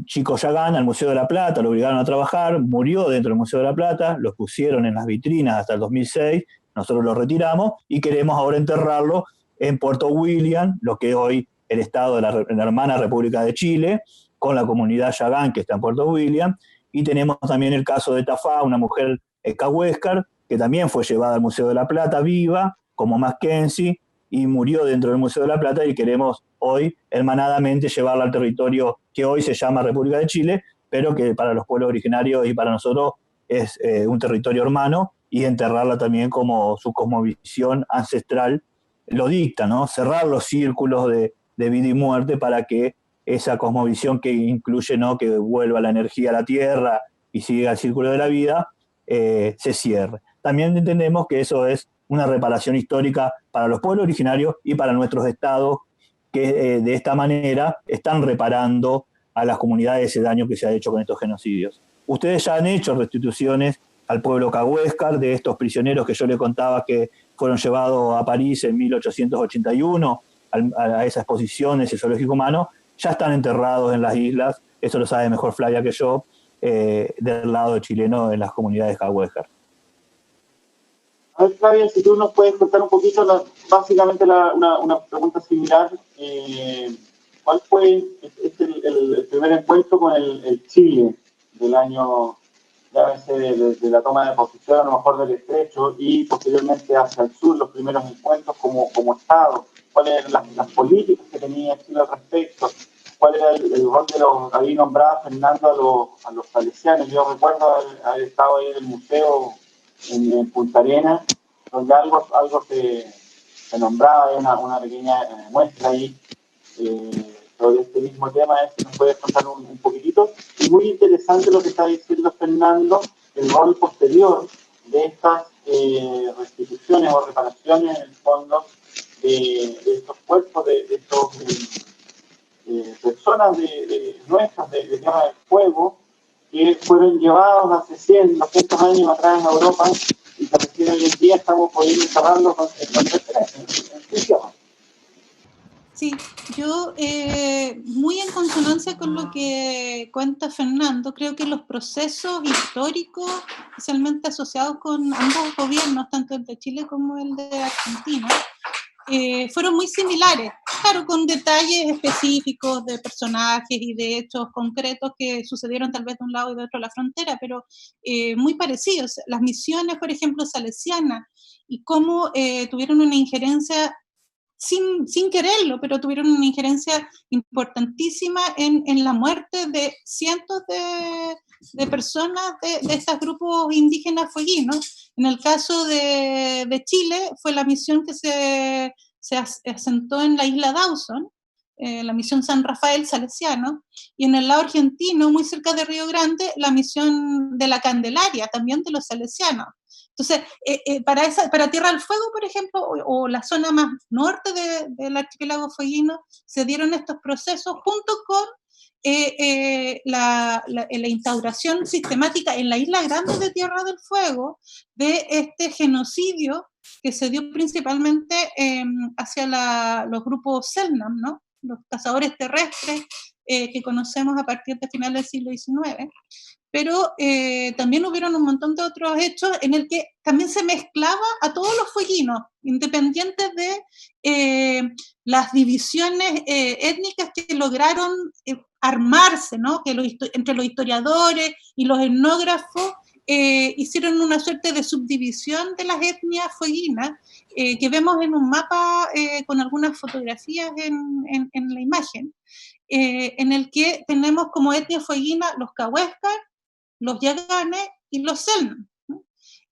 Chico Yagán al Museo de la Plata, lo obligaron a trabajar, murió dentro del Museo de la Plata, lo pusieron en las vitrinas hasta el 2006, nosotros lo retiramos y queremos ahora enterrarlo en Puerto William, lo que es hoy el estado de la hermana República de Chile, con la comunidad Yagán que está en Puerto William. Y tenemos también el caso de Tafá, una mujer cahuéscar, que también fue llevada al Museo de la Plata viva, como Mackenzie, y murió dentro del Museo de la Plata, y queremos hoy hermanadamente llevarla al territorio que hoy se llama República de Chile, pero que para los pueblos originarios y para nosotros es un territorio hermano, y enterrarla también como su cosmovisión ancestral lo dicta, ¿no? Cerrar los círculos de vida y muerte para que esa cosmovisión que incluye, ¿no?, que vuelva la energía a la tierra y siga el círculo de la vida, se cierre. También entendemos que eso es una reparación histórica para los pueblos originarios y para nuestros estados, que de esta manera están reparando a las comunidades ese daño que se ha hecho con estos genocidios. Ustedes ya han hecho restituciones al pueblo cahuéscar de estos prisioneros que yo les contaba que fueron llevados a París en 1881 a esa exposición de ese zoológico humano. Ya están enterrados en las islas, eso lo sabe mejor Flavia que yo, del lado chileno en las comunidades cahuéscar. A ver, Flavia, si tú nos puedes contar un poquito, básicamente una pregunta similar. ¿Cuál fue el primer encuentro con el Chile del año, de la toma de posición, a lo mejor del estrecho, y posteriormente hacia el sur, los primeros encuentros como Estado? ¿Cuáles eran las políticas que tenía Chile al respecto? cuál era el rol de los, ahí nombraba Fernando a los salesianos. Yo recuerdo haber estado ahí en el museo en Punta Arenas, donde algo se nombraba, una pequeña muestra ahí sobre este mismo tema. Si nos puedes contar un poquitito. Y muy interesante lo que está diciendo Fernando, el rol posterior de estas restituciones o reparaciones, en el fondo, de estos cuerpos, de estos personas nuestras de Tierra del Fuego, que fueron llevados hace 100, 200 años atrás en Europa, y que recién hoy en día estamos pudiendo encerrarlos en idioma. Sí, yo muy en consonancia con lo que cuenta Fernando, creo que los procesos históricos, especialmente asociados con ambos gobiernos, tanto el de Chile como el de Argentina, fueron muy similares, claro, con detalles específicos de personajes y de hechos concretos que sucedieron tal vez de un lado y de otro de la frontera, pero muy parecidos. Las misiones, por ejemplo, salesianas, y cómo tuvieron una injerencia sin quererlo, pero tuvieron una injerencia importantísima en la muerte de cientos de personas de estos grupos indígenas fueguinos. En el caso de Chile, fue la misión que se asentó en la isla Dawson, la misión San Rafael Salesiano, y en el lado argentino, muy cerca de Río Grande, la misión de la Candelaria, también de los salesianos. Entonces, para Tierra del Fuego, por ejemplo, o la zona más norte del archipiélago fueguino, se dieron estos procesos junto con la instauración sistemática en la isla Grande de Tierra del Fuego de este genocidio que se dio principalmente hacia los grupos Selknam, ¿no? Los cazadores terrestres que conocemos a partir de finales del siglo XIX. Pero también hubieron un montón de otros hechos en el que también se mezclaba a todos los fueguinos, independientes de las divisiones étnicas que lograron armarse, ¿no? Que entre los historiadores y los etnógrafos hicieron una suerte de subdivisión de las etnias fueguinas que vemos en un mapa con algunas fotografías en la imagen, en el que tenemos como etnia fueguina los cahuéscar, los yaganes y los selknam, ¿no?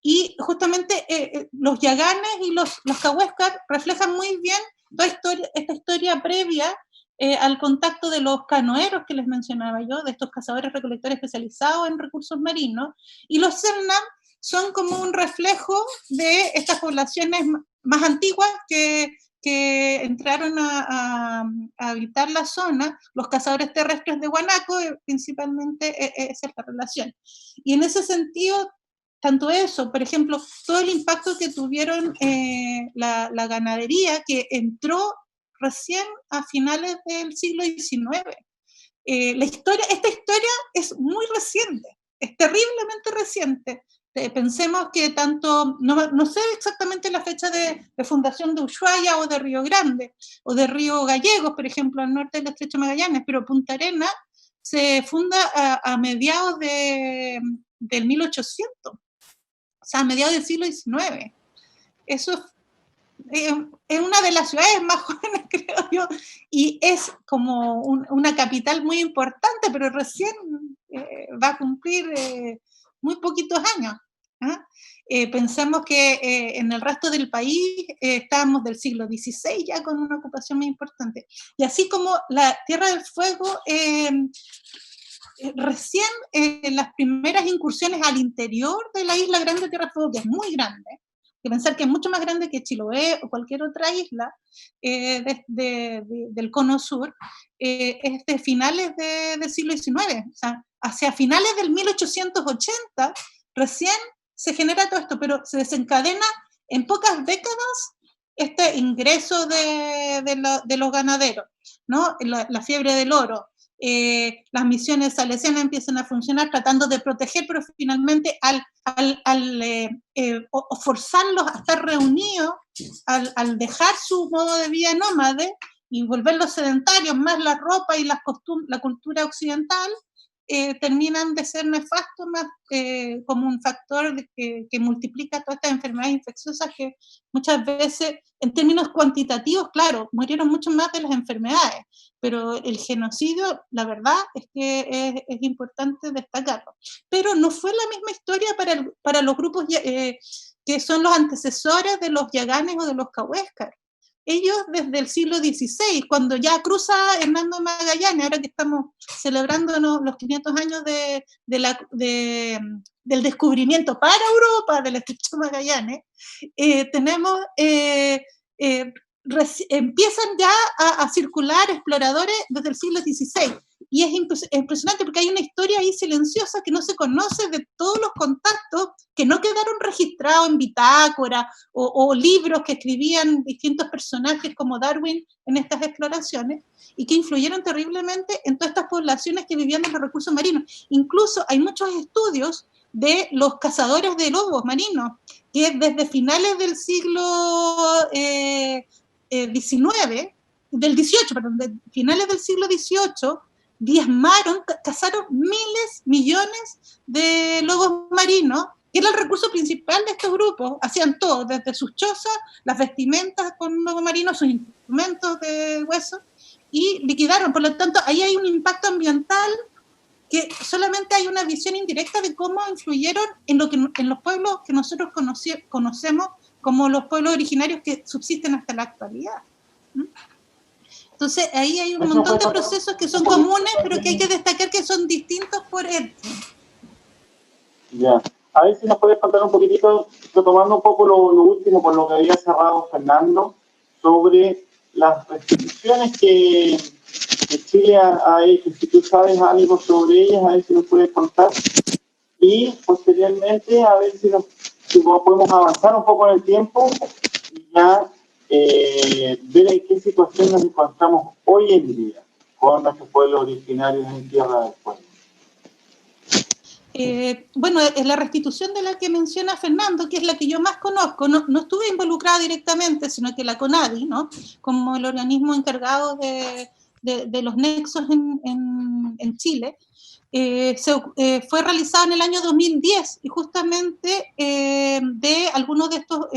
Y justamente los yaganes y los cahuéscar reflejan muy bien toda esta historia previa al contacto de los canoeros que les mencionaba yo, de estos cazadores recolectores especializados en recursos marinos, y los selknam son como un reflejo de estas poblaciones más antiguas que entraron a habitar la zona, los cazadores terrestres de Guanaco, principalmente es esta relación. Y en ese sentido, tanto eso, por ejemplo, todo el impacto que tuvieron la ganadería, que entró recién a finales del siglo XIX. Esta historia es muy reciente, es terriblemente reciente. Pensemos que tanto, no sé exactamente la fecha de fundación de Ushuaia o de Río Grande, o de Río Gallegos, por ejemplo, al norte del Estrecho de Magallanes, pero Punta Arenas se funda a mediados del 1800, o sea, a mediados del siglo XIX. Eso es una de las ciudades más jóvenes, creo yo, y es como una capital muy importante, pero recién va a cumplir muy poquitos años. Pensemos que en el resto del país estábamos del siglo XVI ya con una ocupación muy importante. Y así como la Tierra del Fuego, recién las primeras incursiones al interior de la isla Grande de Tierra del Fuego, que es muy grande, que pensar que es mucho más grande que Chiloé o cualquier otra isla del cono sur, es de finales del siglo XIX. O sea, hacia finales del 1880 recién se genera todo esto, pero se desencadena en pocas décadas este ingreso de los ganaderos, ¿no? La fiebre del oro. Las misiones salesianas empiezan a funcionar tratando de proteger, pero finalmente o forzarlos a estar reunidos, al dejar su modo de vida nómade y volverlos sedentarios, más la ropa y la cultura occidental, terminan de ser nefastos, más como un factor que multiplica todas estas enfermedades infecciosas que muchas veces, en términos cuantitativos, claro, murieron mucho más de las enfermedades, pero el genocidio, la verdad es que es importante destacarlo. Pero no fue la misma historia para los grupos que son los antecesores de los yaganes o de los cahuéscar. Ellos desde el siglo XVI, cuando ya cruza Hernando Magallanes, ahora que estamos celebrando los 500 años del descubrimiento para Europa del Estrecho Magallanes, empiezan ya a circular exploradores desde el siglo XVI. Y es impresionante porque hay una historia ahí silenciosa que no se conoce de todos los contactos que no quedaron registrados en bitácora o libros que escribían distintos personajes como Darwin en estas exploraciones y que influyeron terriblemente en todas estas poblaciones que vivían de los recursos marinos. Incluso hay muchos estudios de los cazadores de lobos marinos que desde finales del siglo del finales del siglo XVIII, diezmaron, cazaron millones de lobos marinos, que era el recurso principal de estos grupos. Hacían todo, desde sus chozas, las vestimentas con lobo marino, sus instrumentos de hueso, y liquidaron. Por lo tanto, ahí hay un impacto ambiental que solamente hay una visión indirecta de cómo influyeron en los pueblos que nosotros conocemos como los pueblos originarios que subsisten hasta la actualidad. Entonces, ahí hay un montón de procesos que son comunes, pero que hay que destacar que son distintos por él. Ya. A ver si nos puedes contar un poquitito, retomando un poco lo último con lo que había cerrado Fernando, sobre las restricciones que Chile ha hecho. Si tú sabes algo sobre ellas, a ver si nos puedes contar. Y posteriormente, a ver si podemos avanzar un poco en el tiempo y ya ver en qué situación nos encontramos hoy en día con nuestros pueblos originarios en Tierra del Fuego. Bueno, la restitución de la que menciona Fernando, que es la que yo más conozco, no estuve involucrada directamente, sino que la CONADI, ¿no? Como el organismo encargado de los nexos en Chile, fue realizada en el año 2010 y justamente de algunos de estos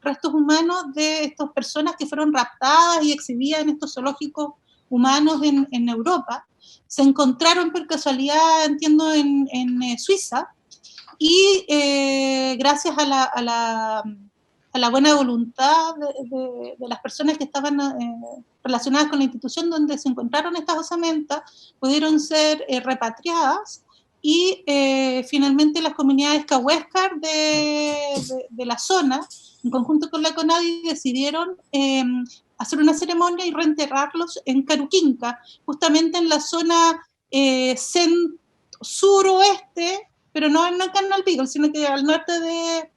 restos humanos de estas personas que fueron raptadas y exhibidas en estos zoológicos humanos en Europa. Se encontraron por casualidad, entiendo, en Suiza, y gracias a la buena voluntad de las personas que estaban relacionadas con la institución donde se encontraron estas osamentas, pudieron ser repatriadas y finalmente las comunidades cahuéscar de la zona, en conjunto con la CONADI, decidieron hacer una ceremonia y reenterrarlos en Caruquinca, justamente en la zona suroeste, pero no en Canal Beagle, sino que al norte de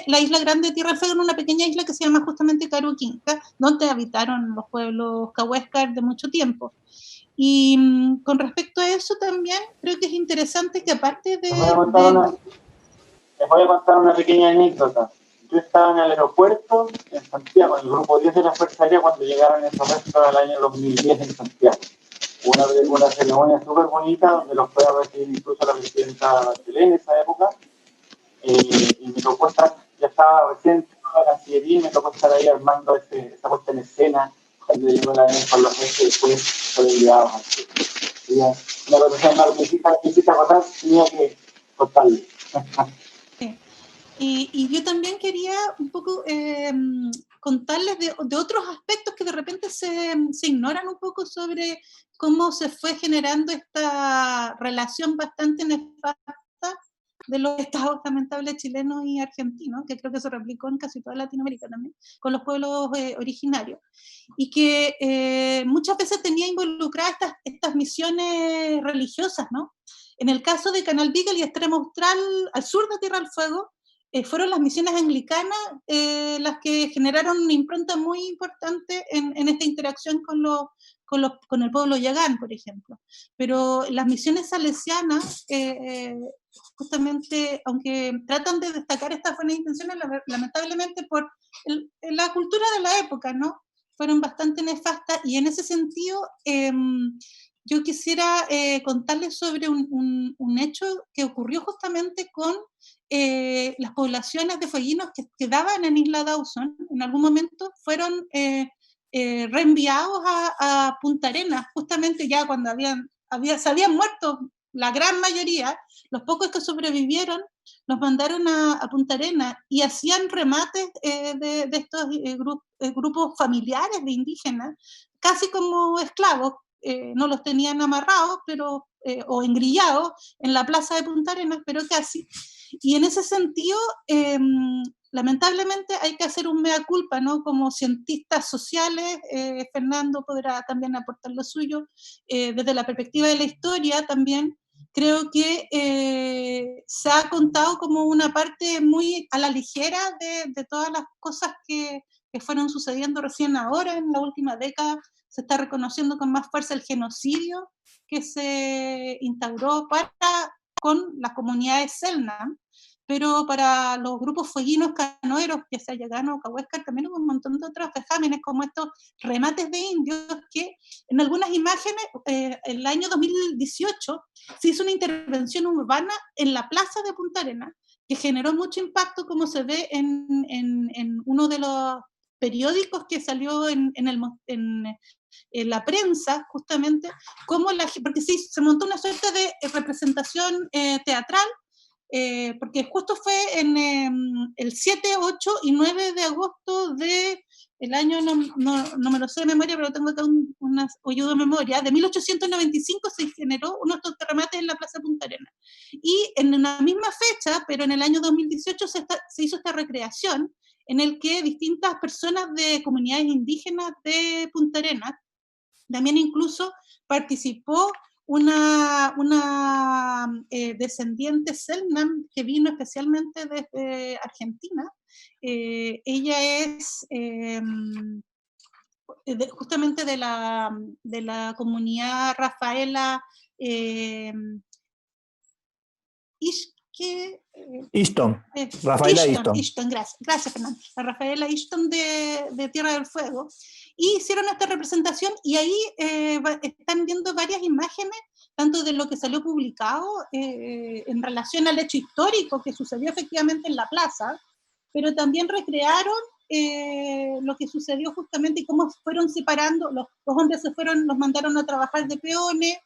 la isla grande de Tierra del Fuego, en una pequeña isla que se llama justamente Caruquinca, donde habitaron los pueblos cahuéscar de mucho tiempo. Y con respecto a eso también creo que es interesante que aparte de... Les voy a contar una pequeña anécdota. Yo estaba en el aeropuerto en Santiago, en el grupo 10 de la Fuerza Aérea, cuando llegaron esos restos al año 2010 en Santiago. Una ceremonia súper bonita donde los fue a recibir incluso la presidenta Bachelet en esa época. Y me tocó estar, ya estaba recién en la Cancillería y me tocó estar ahí armando esa puesta en escena cuando llegó la vez con los restos y después fue enviado a Chile. Una cosa más, me hiciste acordar, tenía que contarle. Y yo también quería un poco contarles de otros aspectos que de repente se ignoran un poco sobre cómo se fue generando esta relación bastante nefasta de los estados lamentables chilenos y argentinos, que creo que se replicó en casi toda Latinoamérica también, con los pueblos originarios, y que muchas veces tenía involucradas estas misiones religiosas, ¿no? En el caso de Canal Beagle y Extremo Austral, al sur de Tierra del Fuego, fueron las misiones anglicanas las que generaron una impronta muy importante en esta interacción con el pueblo yagán, por ejemplo. Pero las misiones salesianas, justamente, aunque tratan de destacar estas buenas intenciones, lamentablemente por la cultura de la época, ¿no? Fueron bastante nefastas y en ese sentido yo quisiera contarles sobre un hecho que ocurrió justamente con las poblaciones de fueguinos que quedaban en Isla Dawson. En algún momento fueron reenviados a Punta Arenas, justamente ya cuando se habían muerto la gran mayoría. Los pocos que sobrevivieron los mandaron a Punta Arenas y hacían remates de estos grupos familiares de indígenas, casi como esclavos. No los tenían amarrados o engrillados en la plaza de Punta Arenas, pero casi. Y en ese sentido, lamentablemente hay que hacer un mea culpa, ¿no? Como cientistas sociales, Fernando podrá también aportar lo suyo, desde la perspectiva de la historia también, creo que se ha contado como una parte muy a la ligera de todas las cosas que fueron sucediendo recién ahora, en la última década. Se está reconociendo con más fuerza el genocidio que se instauró con las comunidades Selknam, pero para los grupos fueguinos canoeros, ya sea Yagano o Cahuéscar, también hubo un montón de otros vejámenes, como estos remates de indios, que en algunas imágenes, en el año 2018, se hizo una intervención urbana en la plaza de Punta Arenas, que generó mucho impacto, como se ve en uno de los periódicos que salió en la prensa, justamente, porque sí, se montó una suerte de representación teatral, porque justo fue en el 7, 8 y 9 de agosto el año, no me lo sé de memoria, pero tengo acá un hoyo de memoria, de 1895 se generó uno de estos remates en la Plaza Punta Arenas. Y en la misma fecha, pero en el año 2018 se hizo esta recreación en el que distintas personas de comunidades indígenas de Punta Arenas, también incluso participó una descendiente Selknam que vino especialmente desde Argentina. Ella es justamente de la comunidad Rafaela Easton, Rafaela Easton, gracias Fernando. La Rafaela Easton de Tierra del Fuego. Y hicieron esta representación y ahí están viendo varias imágenes, tanto de lo que salió publicado en relación al hecho histórico que sucedió efectivamente en la plaza, pero también recrearon lo que sucedió justamente y cómo fueron separando, los hombres los mandaron a trabajar de peones,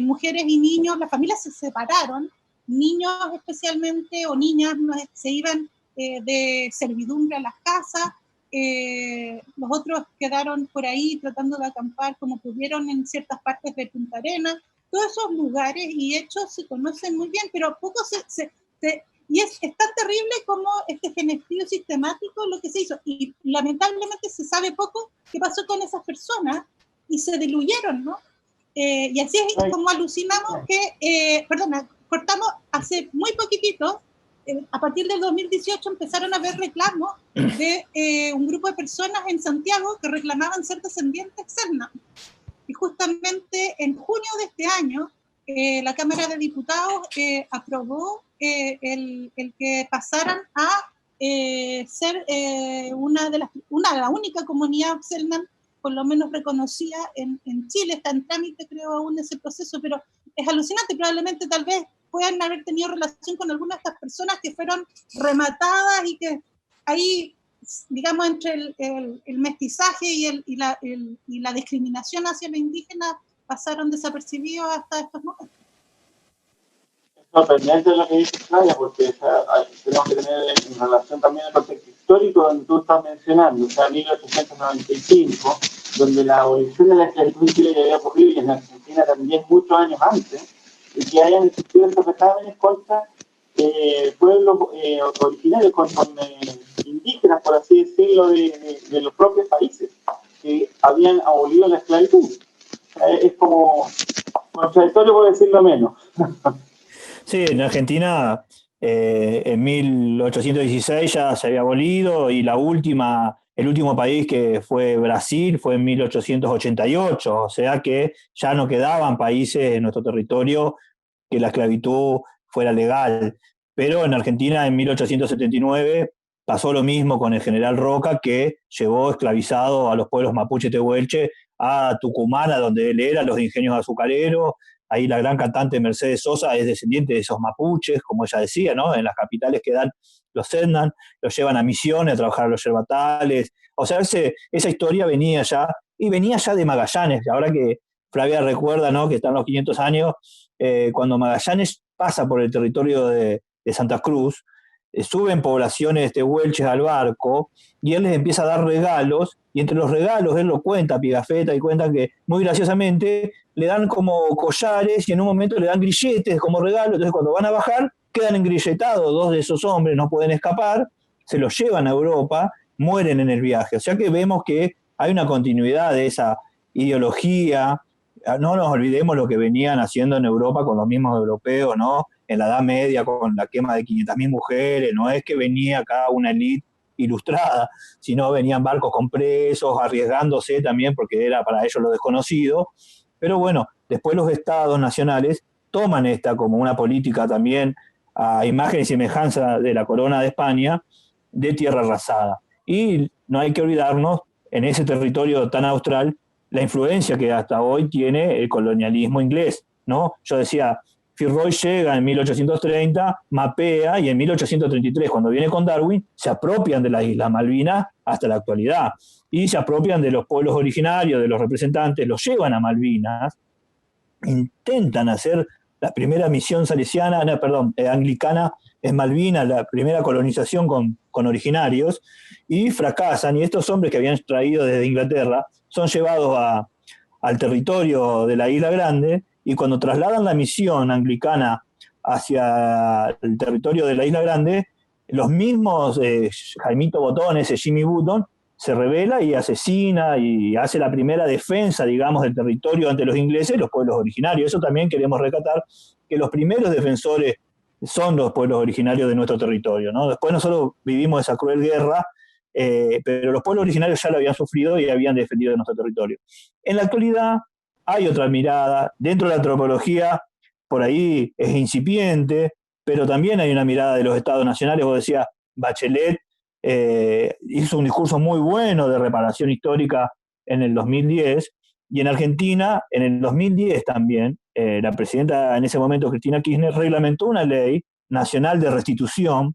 mujeres y niños, las familias se separaron, niños especialmente o niñas se iban de servidumbre a las casas, los otros quedaron por ahí tratando de acampar como pudieron en ciertas partes de Punta Arenas. Todos esos lugares y hechos se conocen muy bien, pero poco y es tan terrible como este genocidio sistemático lo que se hizo, y lamentablemente se sabe poco qué pasó con esas personas y se diluyeron, ¿no? Y así es como alucinamos que, cortamos hace muy poquitito, a partir del 2018 empezaron a haber reclamos de un grupo de personas en Santiago que reclamaban ser descendientes Selknam. Y justamente en junio de este año, la Cámara de Diputados aprobó el que pasaran a ser la única comunidad Selknam, por lo menos reconocida en Chile. Está en trámite, creo, aún ese proceso, pero es alucinante. Probablemente tal vez puedan haber tenido relación con algunas de estas personas que fueron rematadas y que ahí, digamos, entre el mestizaje y la discriminación hacia los indígenas pasaron desapercibidos hasta estos momentos. Sorprendente lo que dice Flavia, porque tenemos que tener en relación también el contexto histórico donde tú estás mencionando, o sea, 1895, donde la abolición de la esclavitud en Chile ya había ocurrido y en Argentina también muchos años antes, y que hayan existido estos vejámenes contra pueblos originarios, con indígenas, por así decirlo, de los propios países que habían abolido la esclavitud. Es como contradictorio, por decirlo menos. Sí, en Argentina en 1816 ya se había abolido y el último país que fue Brasil fue en 1888, o sea que ya no quedaban países en nuestro territorio que la esclavitud fuera legal. Pero en Argentina en 1879 pasó lo mismo con el general Roca, que llevó esclavizado a los pueblos mapuche tehuelche a Tucumán, a donde él era, los ingenios azucareros. Ahí la gran cantante Mercedes Sosa es descendiente de esos mapuches, como ella decía, ¿no? En las capitales que dan los sendan, los llevan a Misiones a trabajar a los yerbatales. O sea, esa historia venía ya, y venía ya de Magallanes. Ahora que Flavia recuerda, ¿no?, que están los 500 años, cuando Magallanes pasa por el territorio de Santa Cruz, suben poblaciones tehuelches al barco, y él les empieza a dar regalos, y entre los regalos, él lo cuenta, Pigafetta, y cuenta que muy graciosamente le dan como collares, y en un momento le dan grilletes como regalo. Entonces cuando van a bajar, quedan engrilletados, 2 de esos hombres no pueden escapar, se los llevan a Europa, mueren en el viaje. O sea que vemos que hay una continuidad de esa ideología. No nos olvidemos lo que venían haciendo en Europa con los mismos europeos, ¿no? En la Edad Media, con la quema de 500.000 mujeres. No es que venía acá una élite ilustrada, sino venían barcos con presos, arriesgándose también porque era para ellos lo desconocido. Pero bueno, después los estados nacionales toman esta como una política también a imagen y semejanza de la corona de España, de tierra arrasada. Y no hay que olvidarnos, en ese territorio tan austral, la influencia que hasta hoy tiene el colonialismo inglés, ¿no? Yo decía, Fitzroy llega en 1830, mapea, y en 1833, cuando viene con Darwin, se apropian de las Islas Malvinas hasta la actualidad, y se apropian de los pueblos originarios, de los representantes, los llevan a Malvinas, intentan hacer la primera misión anglicana en Malvinas, la primera colonización con originarios, y fracasan, y estos hombres que habían traído desde Inglaterra son llevados al territorio de la Isla Grande, y cuando trasladan la misión anglicana hacia el territorio de la Isla Grande, los mismos Jaimito Botones, Jimmy Button, se rebela y asesina y hace la primera defensa, digamos, del territorio ante los ingleses, los pueblos originarios. Eso también queremos rescatar, que los primeros defensores son los pueblos originarios de nuestro territorio, ¿no? Después nosotros vivimos esa cruel guerra, pero los pueblos originarios ya lo habían sufrido y habían defendido nuestro territorio. En la actualidad hay otra mirada, dentro de la antropología por ahí es incipiente, pero también hay una mirada de los estados nacionales. Vos decías, Bachelet hizo un discurso muy bueno de reparación histórica en el 2010, y en Argentina, en el 2010 también, la presidenta en ese momento, Cristina Kirchner, reglamentó una ley nacional de restitución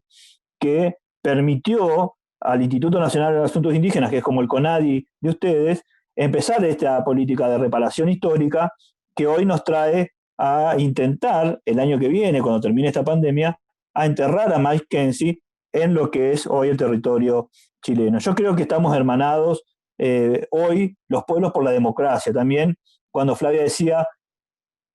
que permitió al Instituto Nacional de Asuntos Indígenas, que es como el CONADI de ustedes, empezar esta política de reparación histórica que hoy nos trae a intentar, el año que viene, cuando termine esta pandemia, a enterrar a Mike Kenzie en lo que es hoy el territorio chileno. Yo creo que estamos hermanados hoy, los pueblos, por la democracia. También, cuando Flavia decía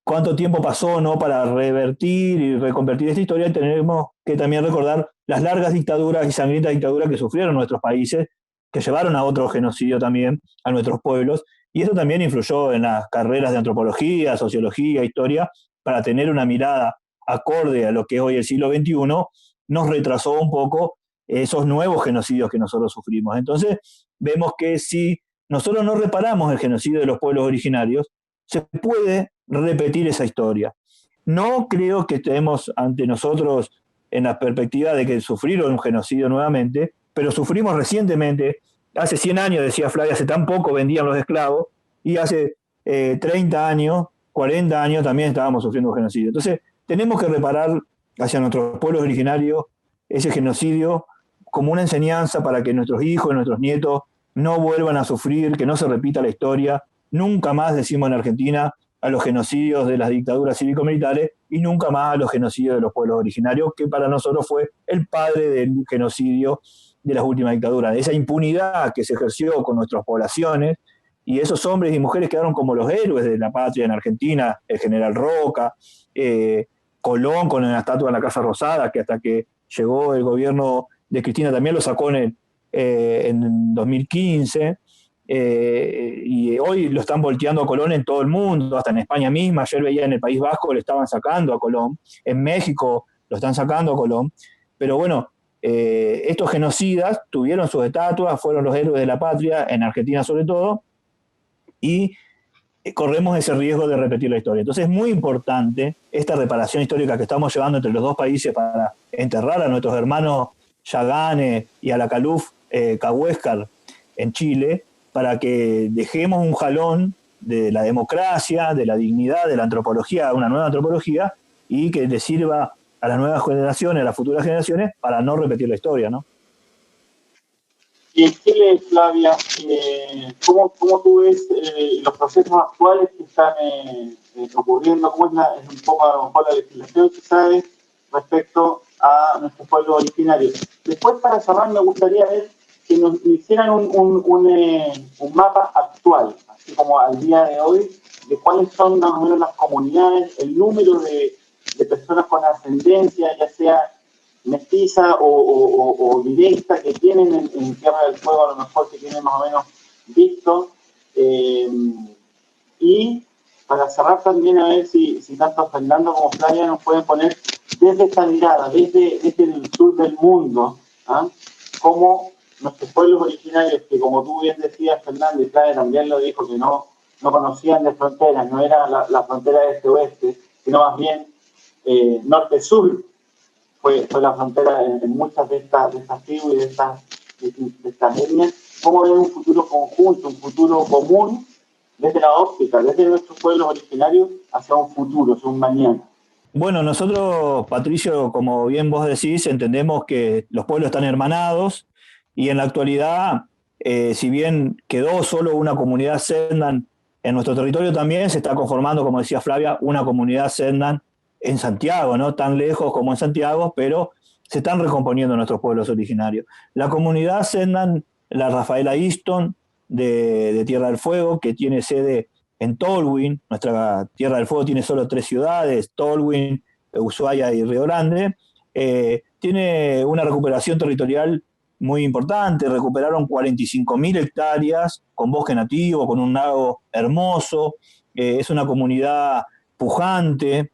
cuánto tiempo pasó, ¿no?, para revertir y reconvertir esta historia, tenemos que también recordar las largas dictaduras y sangrientas dictaduras que sufrieron nuestros países, que llevaron a otro genocidio también a nuestros pueblos, y eso también influyó en las carreras de antropología, sociología, historia, para tener una mirada acorde a lo que es hoy el siglo XXI, nos retrasó un poco esos nuevos genocidios que nosotros sufrimos. Entonces, vemos que si nosotros no reparamos el genocidio de los pueblos originarios, se puede repetir esa historia. No creo que estemos ante nosotros en la perspectiva de que sufrieron un genocidio nuevamente, pero sufrimos recientemente, hace 100 años, decía Flavia, hace tan poco vendían los esclavos, y hace 30 años, 40 años también estábamos sufriendo un genocidio. Entonces, tenemos que reparar hacia nuestros pueblos originarios ese genocidio como una enseñanza para que nuestros hijos y nuestros nietos no vuelvan a sufrir, que no se repita la historia. Nunca más, decimos en Argentina, a los genocidios de las dictaduras cívico-militares, y nunca más a los genocidios de los pueblos originarios, que para nosotros fue el padre del genocidio de las últimas dictaduras, de esa impunidad que se ejerció con nuestras poblaciones, y esos hombres y mujeres quedaron como los héroes de la patria en Argentina, el general Roca, Colón con la estatua en la Casa Rosada, que hasta que llegó el gobierno de Cristina también lo sacó en 2015, y hoy lo están volteando a Colón en todo el mundo, hasta en España misma. Ayer veía en el País Vasco le estaban sacando a Colón, en México lo están sacando a Colón, pero bueno, estos genocidas tuvieron sus estatuas, fueron los héroes de la patria, en Argentina sobre todo, y corremos ese riesgo de repetir la historia. Entonces es muy importante esta reparación histórica que estamos llevando entre los dos países para enterrar a nuestros hermanos Yagane y Alacaluf Cahuéscar en Chile, para que dejemos un jalón de la democracia, de la dignidad, de la antropología, una nueva antropología, y que le sirva a las nuevas generaciones, a las futuras generaciones, para no repetir la historia, ¿no? Y en Chile, Flavia, ¿cómo tú ves los procesos actuales que están ocurriendo? ¿Cómo es un poco a lo mejor la legislación que sabes respecto a nuestros pueblos originarios? Después, para cerrar, me gustaría ver que nos hicieran un mapa actual, así como al día de hoy, de cuáles son más o menos las comunidades, el número de personas con ascendencia, ya sea mestiza o directa, que tienen en Tierra del Fuego, a lo mejor que tienen más o menos visto. Y para cerrar también, a ver si tanto Fernando como Flavia nos pueden poner desde esta mirada, desde el sur del mundo, ¿ah? Cómo nuestros pueblos originarios, que como tú bien decías, Fernando, y Flavia también lo dijo, que no conocían de fronteras, no era la frontera este-oeste, sino más bien norte-sur, fue la frontera en muchas de estas tribus y de estas etnias. ¿Cómo ven un futuro conjunto, un futuro común, desde la óptica, desde nuestros pueblos originarios, hacia un futuro, hacia un mañana? Bueno, nosotros, Patricio, como bien vos decís, entendemos que los pueblos están hermanados y en la actualidad, si bien quedó solo una comunidad Sendan en nuestro territorio, también se está conformando, como decía Flavia, una comunidad Sendan en Santiago, no tan lejos como en Santiago, pero se están recomponiendo nuestros pueblos originarios. La comunidad Sendan, la Rafaela Easton de Tierra del Fuego, que tiene sede en Tolwyn. Nuestra Tierra del Fuego tiene solo 3 ciudades, Tolwyn, Ushuaia y Río Grande. Tiene una recuperación territorial muy importante, recuperaron 45.000 hectáreas con bosque nativo, con un lago hermoso, es una comunidad pujante.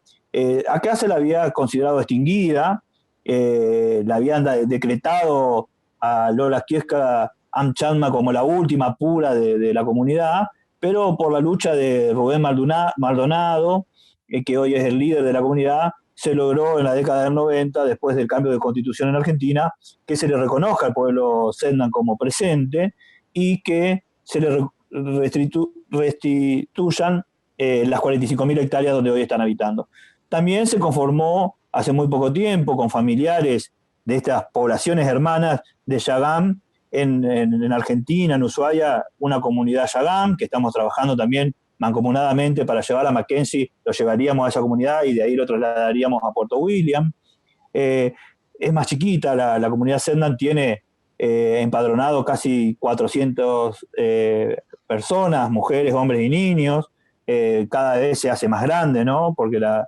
Acá se la había considerado extinguida, la habían decretado a Lola Quieska Amchanma como la última pura de la comunidad, pero por la lucha de Rubén Maldonado, que hoy es el líder de la comunidad, se logró en la década del 90, después del cambio de constitución en Argentina, que se le reconozca al pueblo Sendan como presente y que se le restituyan las 45.000 hectáreas donde hoy están habitando. También se conformó hace muy poco tiempo con familiares de estas poblaciones hermanas de Yagam, en Argentina, en Ushuaia, una comunidad Yagam, que estamos trabajando también mancomunadamente para llevar a Mackenzie, lo llevaríamos a esa comunidad y de ahí lo trasladaríamos a Puerto William. Es más chiquita, la comunidad Sendan tiene empadronado casi 400 personas, mujeres, hombres y niños. Cada vez se hace más grande, ¿no? Porque la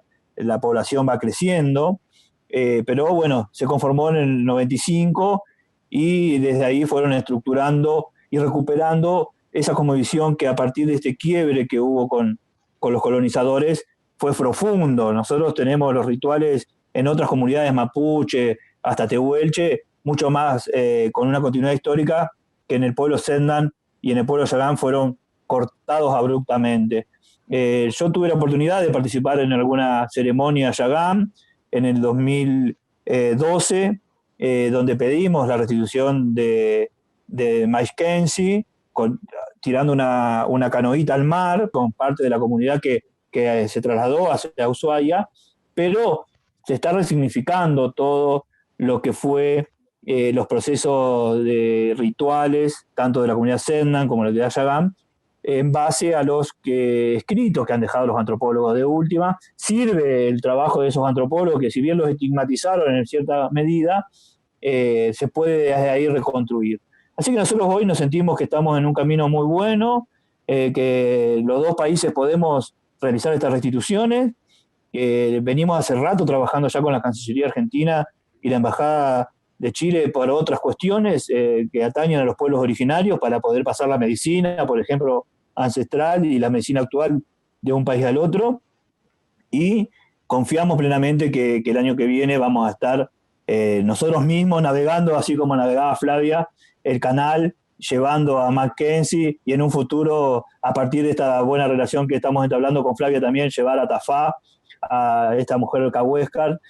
población va creciendo. Pero bueno, se conformó en el 95 y desde ahí fueron estructurando y recuperando esa cosmovisión que a partir de este quiebre que hubo con los colonizadores fue profundo. Nosotros tenemos los rituales en otras comunidades mapuche, hasta tehuelche, mucho más con una continuidad histórica que en el pueblo Sendan y en el pueblo Yagán fueron cortados abruptamente. Yo tuve la oportunidad de participar en alguna ceremonia Yagán en el 2012, donde pedimos la restitución de Mackenzie, tirando una canoita al mar con parte de la comunidad que se trasladó hacia Ushuaia, pero se está resignificando todo lo que fue los procesos de rituales, tanto de la comunidad Sendan como de la comunidad Yagán, en base a los escritos que han dejado los antropólogos de última. Sirve el trabajo de esos antropólogos que, si bien los estigmatizaron en cierta medida, se puede desde ahí reconstruir. Así que nosotros hoy nos sentimos que estamos en un camino muy bueno, que los dos países podemos realizar estas restituciones. Venimos hace rato trabajando ya con la Cancillería Argentina y la Embajada de Chile por otras cuestiones que atañen a los pueblos originarios para poder pasar la medicina, por ejemplo, ancestral y la medicina actual de un país al otro. Y confiamos plenamente que el año que viene vamos a estar nosotros mismos navegando, así como navegaba Flavia, el canal, llevando a Mackenzie y en un futuro, a partir de esta buena relación que estamos entablando con Flavia también, llevar a Tafá, a esta mujer de Cahuéscar.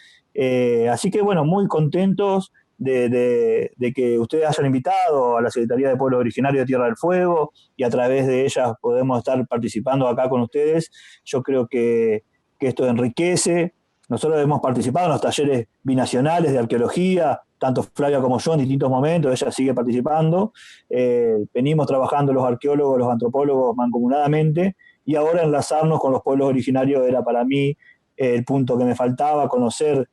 Así que bueno, muy contentos de que ustedes hayan invitado a la Secretaría de Pueblos Originarios de Tierra del Fuego y a través de ellas podemos estar participando acá con ustedes. Yo creo que esto enriquece. Nosotros hemos participado en los talleres binacionales de arqueología, tanto Flavia como yo en distintos momentos, ella sigue participando. Venimos trabajando los arqueólogos, los antropólogos mancomunadamente, y ahora enlazarnos con los pueblos originarios era para mí el punto que me faltaba, conocer.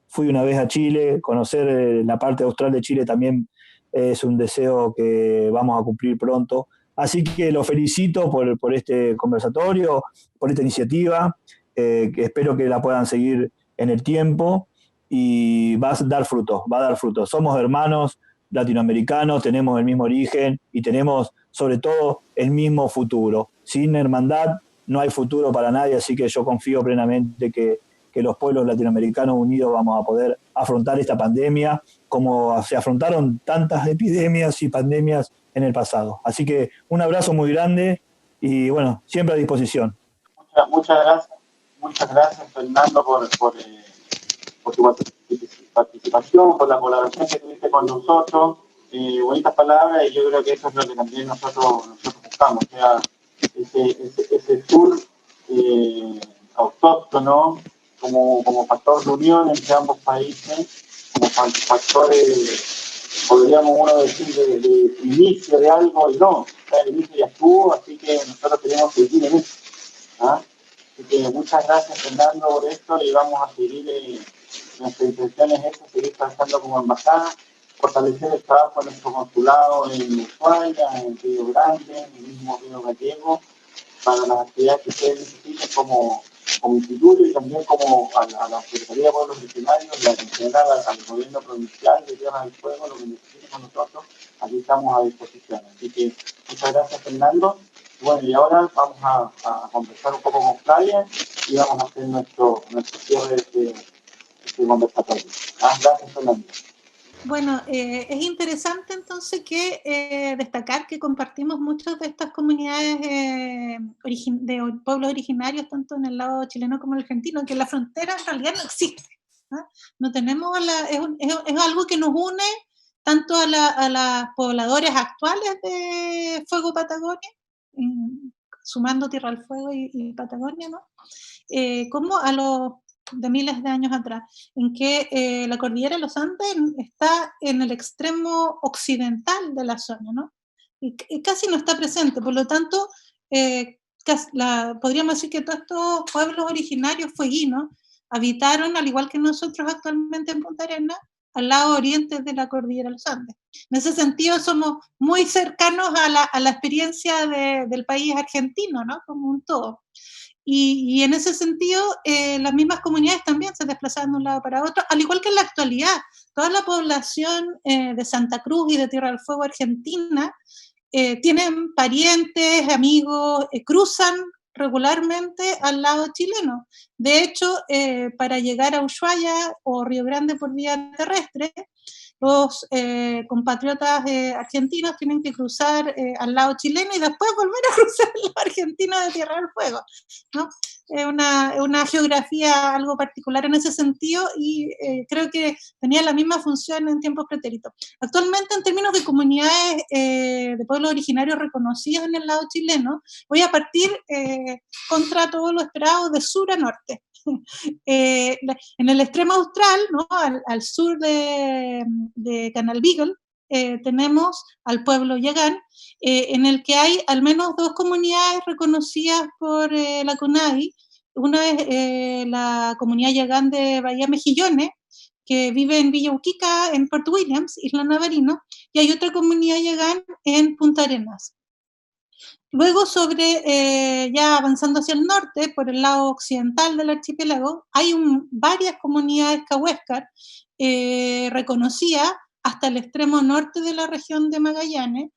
Fui una vez a Chile, conocer la parte austral de Chile también es un deseo que vamos a cumplir pronto. Así que lo felicito por este conversatorio, por esta iniciativa, que espero que la puedan seguir en el tiempo y va a dar frutos, va a dar frutos. Somos hermanos latinoamericanos, tenemos el mismo origen y tenemos sobre todo el mismo futuro. Sin hermandad no hay futuro para nadie, así que yo confío plenamente que los pueblos latinoamericanos unidos vamos a poder afrontar esta pandemia como se afrontaron tantas epidemias y pandemias en el pasado. Así que un abrazo muy grande y bueno, siempre a disposición. Muchas gracias Fernando por tu participación, por la colaboración que tuviste con nosotros. Bonitas palabras, y yo creo que eso es lo que también nosotros buscamos, o sea, ese sur autóctono como factor de unión entre ambos países, como factores, podríamos uno decir, de inicio de algo, y no, o sea, el inicio ya estuvo, así que nosotros tenemos que seguir en eso. ¿Ah? Así que muchas gracias Fernando por esto, y vamos a seguir, nuestra intención es esta, seguir trabajando como embajada, fortalecer el trabajo de nuestro consulado en Ushuaia, en Río Grande, en el mismo Río Gallego, para las actividades que ustedes necesiten como instituto y también como a la Secretaría de Pueblos Originarios, en general al gobierno provincial de Tierra del Fuego, lo que necesiten con nosotros, aquí estamos a disposición. Así que muchas gracias Fernando. Bueno, y ahora vamos a conversar un poco con Flavia y vamos a hacer nuestro cierre de este conversatorio. Gracias Fernando. Bueno, es interesante entonces que destacar que compartimos muchas de estas comunidades de pueblos originarios, tanto en el lado chileno como el argentino, que la frontera en realidad no existe. No tenemos es algo que nos une tanto a las pobladores actuales de Fuego Patagonia, sumando Tierra del Fuego y Patagonia, ¿no? Como a los de miles de años atrás, en que la cordillera de los Andes está en el extremo occidental de la zona, ¿no? Y casi no está presente, por lo tanto, podríamos decir que todos estos pueblos originarios fueguinos habitaron, al igual que nosotros actualmente en Punta Arenas, al lado oriente de la cordillera de los Andes. En ese sentido somos muy cercanos a la experiencia del país argentino, ¿no? Como un todo. Y en ese sentido, las mismas comunidades también se desplazaban de un lado para otro, al igual que en la actualidad. Toda la población de Santa Cruz y de Tierra del Fuego Argentina tienen parientes, amigos, cruzan regularmente al lado chileno. De hecho, para llegar a Ushuaia o Río Grande por vía terrestre, los compatriotas argentinos tienen que cruzar al lado chileno y después volver a cruzar al lado argentino de Tierra del Fuego, ¿no? Es una geografía algo particular en ese sentido y creo que tenía la misma función en tiempos pretéritos. Actualmente, en términos de comunidades de pueblos originarios reconocidos en el lado chileno, voy a partir contra todo lo esperado de sur a norte. En el extremo austral, ¿no? al sur de Canal Beagle, tenemos al pueblo Yagán, en el que hay al menos dos comunidades reconocidas por la CONADI. Una es la comunidad Yagán de Bahía Mejillones, que vive en Villa Uquica, en Puerto Williams, Isla Navarino, y hay otra comunidad Yagán en Punta Arenas. Luego, ya avanzando hacia el norte, por el lado occidental del archipiélago, hay varias comunidades cahuéscar reconocidas hasta el extremo norte de la región de Magallanes,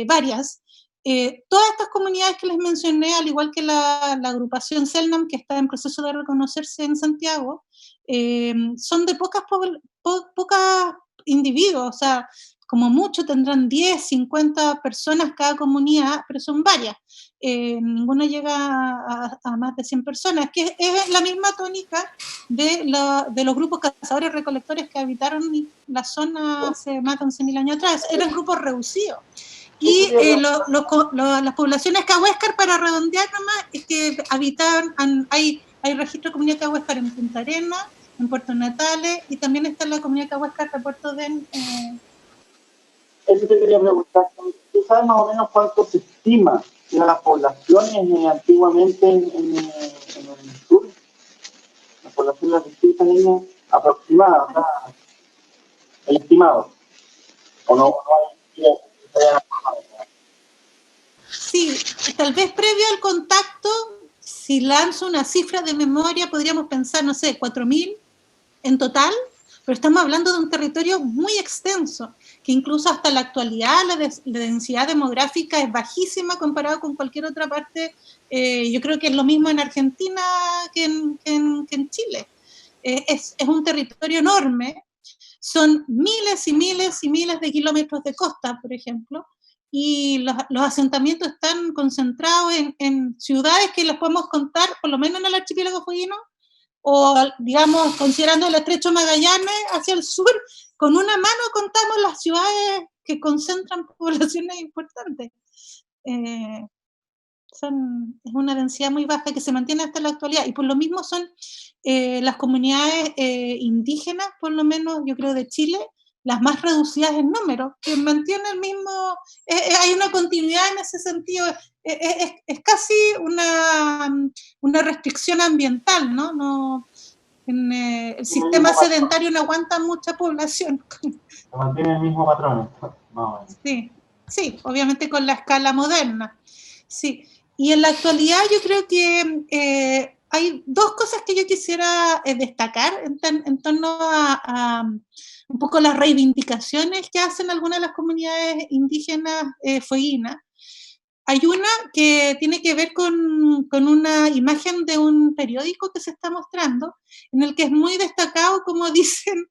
varias. Todas estas comunidades que les mencioné, al igual que la agrupación Selnam, que está en proceso de reconocerse en Santiago, son de pocas individuos, o sea, como mucho tendrán 10, 50 personas cada comunidad, pero son varias. Ninguna llega a más de 100 personas, que es la misma tónica de los grupos cazadores-recolectores que habitaron la zona hace más de 11.000 años atrás. Eran grupos reducidos. Y las poblaciones cahuéscar, para redondear nomás, es que habitaban, hay registro de comunidad cahuéscar en Punta Arenas, en Puerto Natales, y también está la comunidad cahuéscar de Puerto Den. Eso te quería preguntar. ¿Tú sabes más o menos cuánto se estima que eran las poblaciones antiguamente en el sur? Las poblaciones distintas líneas aproximadas, o sea, el estimado. ¿O no hay? Sí, tal vez previo al contacto, si lanzo una cifra de memoria, podríamos pensar, no sé, 4.000 en total, pero estamos hablando de un territorio muy extenso, que incluso hasta la actualidad la densidad demográfica es bajísima comparado con cualquier otra parte. Yo creo que es lo mismo en Argentina que en Chile. Es un territorio enorme, son miles y miles y miles de kilómetros de costa, por ejemplo, y los asentamientos están concentrados en ciudades que los podemos contar, por lo menos en el archipiélago fueguino, o digamos, considerando el estrecho Magallanes hacia el sur, con una mano contamos las ciudades que concentran poblaciones importantes. Es una densidad muy baja que se mantiene hasta la actualidad, y por lo mismo son las comunidades indígenas, por lo menos yo creo de Chile, las más reducidas en número, que mantienen el mismo, hay una continuidad en ese sentido, es casi una restricción ambiental, ¿no? El sistema sedentario no aguanta mucha población. Mantiene el mismo patrón. No. Sí, obviamente con la escala moderna. Sí, y en la actualidad yo creo que hay dos cosas que yo quisiera destacar en torno a un poco las reivindicaciones que hacen algunas de las comunidades indígenas fueguinas. Hay una que tiene que ver con una imagen de un periódico que se está mostrando, en el que es muy destacado, como dicen,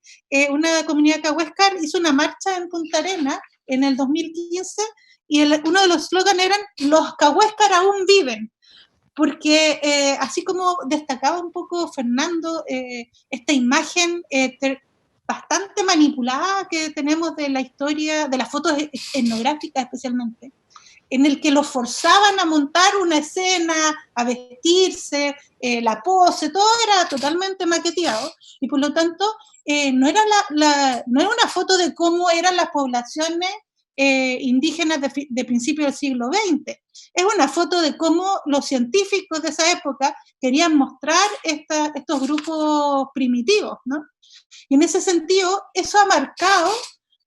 una comunidad cahuéscar hizo una marcha en Punta Arenas en el 2015, y uno de los slogans eran «Los cahuéscar aún viven», porque así como destacaba un poco Fernando, esta imagen bastante manipulada que tenemos de la historia, de las fotos etnográficas especialmente, en el que los forzaban a montar una escena, a vestirse, la pose, todo era totalmente maqueteado, y por lo tanto no era una foto de cómo eran las poblaciones indígenas de principios del siglo XX. Es una foto de cómo los científicos de esa época querían mostrar estos grupos primitivos, ¿no? Y en ese sentido, eso ha marcado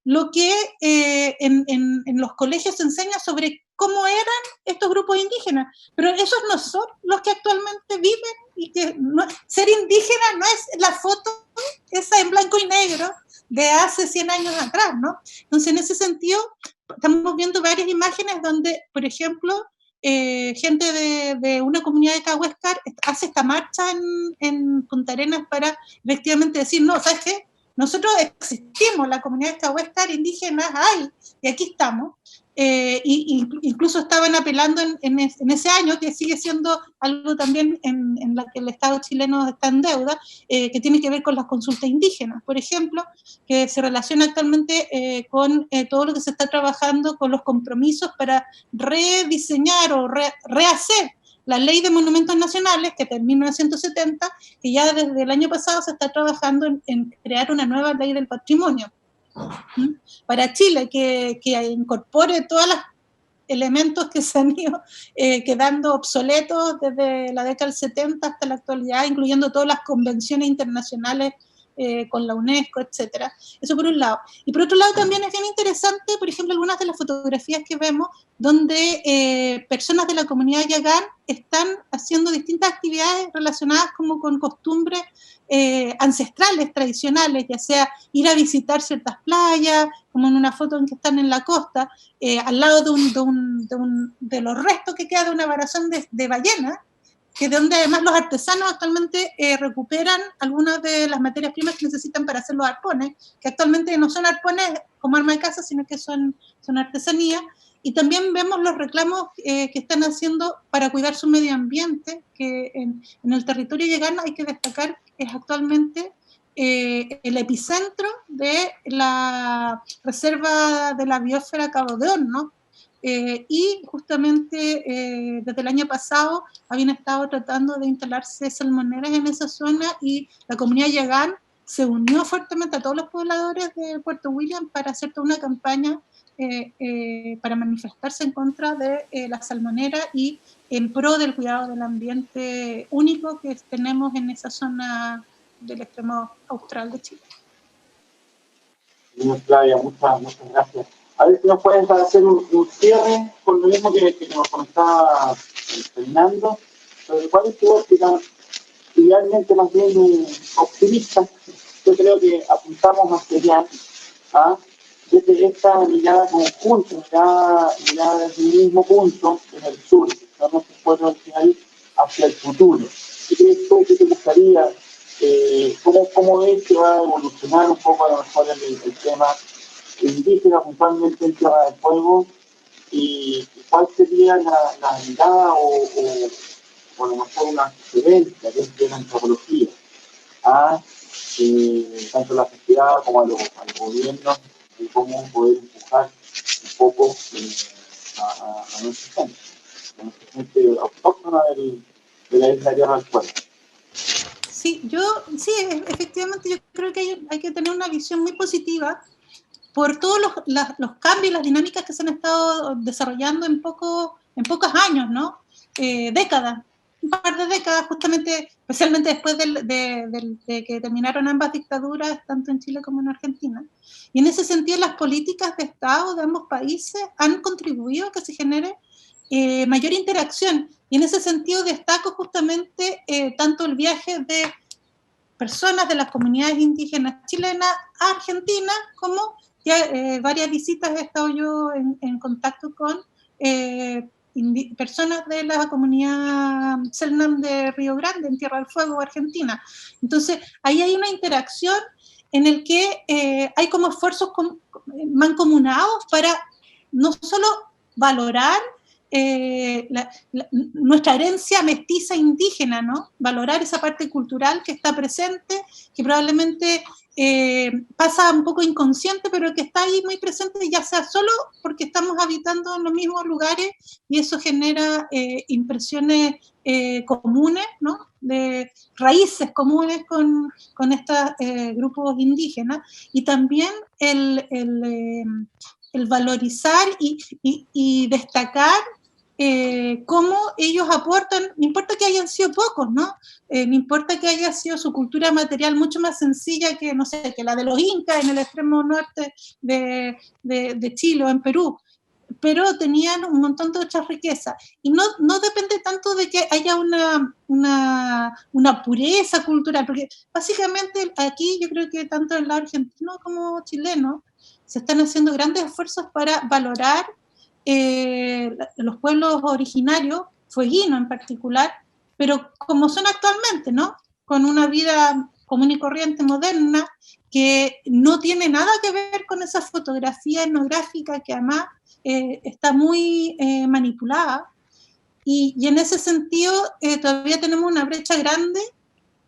lo que en los colegios se enseña sobre cómo eran estos grupos indígenas, pero esos no son los que actualmente viven, y que ser indígena no es la foto esa en blanco y negro de hace 100 años atrás, ¿no? Entonces, en ese sentido, estamos viendo varias imágenes donde, por ejemplo, gente de una comunidad de cahuéscar hace esta marcha en Punta Arenas para efectivamente decir, no, ¿sabes qué? Nosotros existimos, la comunidad cahuéscar indígena hay, y aquí estamos. Incluso estaban apelando en ese año, que sigue siendo algo también en la que el Estado chileno está en deuda, que tiene que ver con las consultas indígenas, por ejemplo, que se relaciona actualmente con todo lo que se está trabajando con los compromisos para rediseñar o rehacer la Ley de Monumentos Nacionales, que termina en 1970, que ya desde el año pasado se está trabajando en crear una nueva Ley del Patrimonio para Chile, que incorpore todos los elementos que se han ido quedando obsoletos desde la década del 70 hasta la actualidad, incluyendo todas las convenciones internacionales con la UNESCO, etcétera. Eso por un lado. Y por otro lado también es bien interesante, por ejemplo, algunas de las fotografías que vemos donde personas de la comunidad Yagán están haciendo distintas actividades relacionadas como con costumbres ancestrales, tradicionales, ya sea ir a visitar ciertas playas, como en una foto en que están en la costa, al lado de los restos que queda de una varazón de ballena, que de donde además los artesanos actualmente recuperan algunas de las materias primas que necesitan para hacer los arpones, que actualmente no son arpones como arma de caza, sino que son artesanía. Y también vemos los reclamos que están haciendo para cuidar su medio ambiente, que en el territorio Yagán hay que destacar que es actualmente el epicentro de la reserva de la biosfera Cabo de Hornos, y justamente desde el año pasado habían estado tratando de instalarse salmoneras en esa zona y la comunidad Yagán se unió fuertemente a todos los pobladores de Puerto William para hacer toda una campaña para manifestarse en contra de la salmonera y en pro del cuidado del ambiente único que tenemos en esa zona del extremo austral de Chile. Señor Flavia, muchas gracias. A ver si nos puedes hacer un cierre con lo mismo que nos comentaba Fernando, sobre cuál es tu óptica, idealmente más bien optimista. Yo creo que apuntamos hacia allá, desde esta mirada conjunta, mirada desde el mismo punto, en el sur, no nos puede original hacia el futuro. ¿Qué crees tú? ¿Qué te gustaría? ¿Cómo ves que va a evolucionar un poco a lo mejor el tema indígena, puntualmente en Tierra del Fuego? ¿Y cuál sería la mirada o a lo mejor una sugerencia desde la antropología a tanto a la sociedad como a los gobiernos de cómo poder empujar un poco a nuestra gente autóctona de la isla de Tierra del Fuego? Sí, efectivamente yo creo que hay que tener una visión muy positiva por todos los cambios, las dinámicas que se han estado desarrollando en pocos años, ¿no? Décadas, un par de décadas, justamente, especialmente después de que terminaron ambas dictaduras, tanto en Chile como en Argentina. Y en ese sentido, las políticas de Estado de ambos países han contribuido a que se genere mayor interacción. Y en ese sentido destaco justamente tanto el viaje de personas de las comunidades indígenas chilenas a Argentina, como ya varias visitas he estado yo en contacto con personas de la comunidad Selknam de Río Grande, en Tierra del Fuego, Argentina. Entonces, ahí hay una interacción en el que hay como esfuerzos mancomunados para no solo valorar nuestra herencia mestiza indígena, ¿no? Valorar esa parte cultural que está presente, que probablemente pasa un poco inconsciente, pero que está ahí muy presente, ya sea solo porque estamos habitando en los mismos lugares y eso genera impresiones comunes, ¿no? De raíces comunes con estos grupos indígenas, y también el valorizar y destacar cómo ellos aportan, no importa que hayan sido pocos, ¿no? No importa que haya sido su cultura material mucho más sencilla que, no sé, que la de los incas en el extremo norte de Chile o en Perú, pero tenían un montón de otras riquezas. Y no depende tanto de que haya una pureza cultural, porque básicamente aquí yo creo que tanto en el lado argentino como chileno se están haciendo grandes esfuerzos para valorar los pueblos originarios, fueguinos en particular, pero como son actualmente, ¿no? Con una vida común y corriente moderna que no tiene nada que ver con esa fotografía etnográfica que además está muy manipulada, y en ese sentido todavía tenemos una brecha grande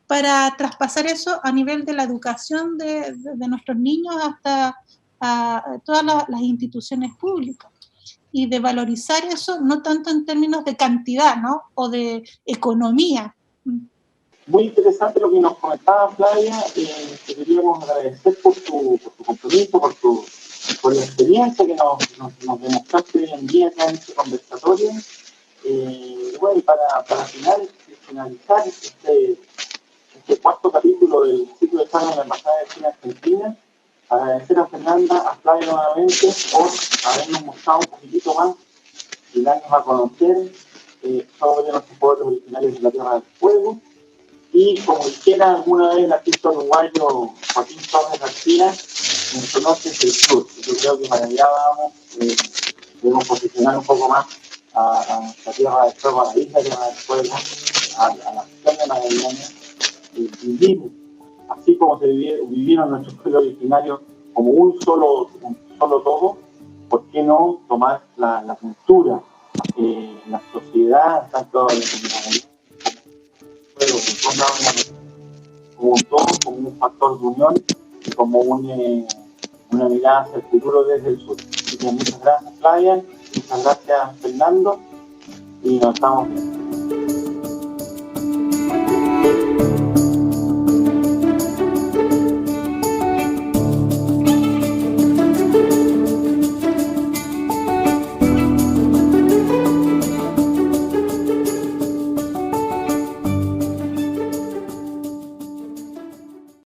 para traspasar eso a nivel de la educación de nuestros niños hasta a todas las instituciones públicas, y de valorizar eso no tanto en términos de cantidad, ¿no? O de economía. Muy interesante lo que nos comentaba Flavia. Te queríamos agradecer por tu compromiso, por la experiencia que nos demostraste hoy en día en este conversatorio. Bueno, y para finalizar este cuarto capítulo del ciclo de examen en la Embajada de Chile en Argentina, agradecer a Fernanda, a Flavia nuevamente por habernos mostrado un poquitito más y darnos a conocer sobre nuestros pueblos originarios de la Tierra del Fuego. Y como dijera alguna vez el artista uruguayo Joaquín Torres García, nuestro norte es el sur. Yo creo que para allá vamos, debemos posicionar un poco más a la Tierra del Fuego, a la isla de Tierra del Fuego, a la región de Magallanes, vivimos así como se vivieron nuestros pueblos originarios, como un solo solo todo, ¿por qué no tomar la cultura, la sociedad, tanto la comunidad como un todo, como un factor de unión y como una mirada hacia el futuro desde el sur? Así que muchas gracias, Flavia, muchas gracias, Fernando, y nos estamos viendo.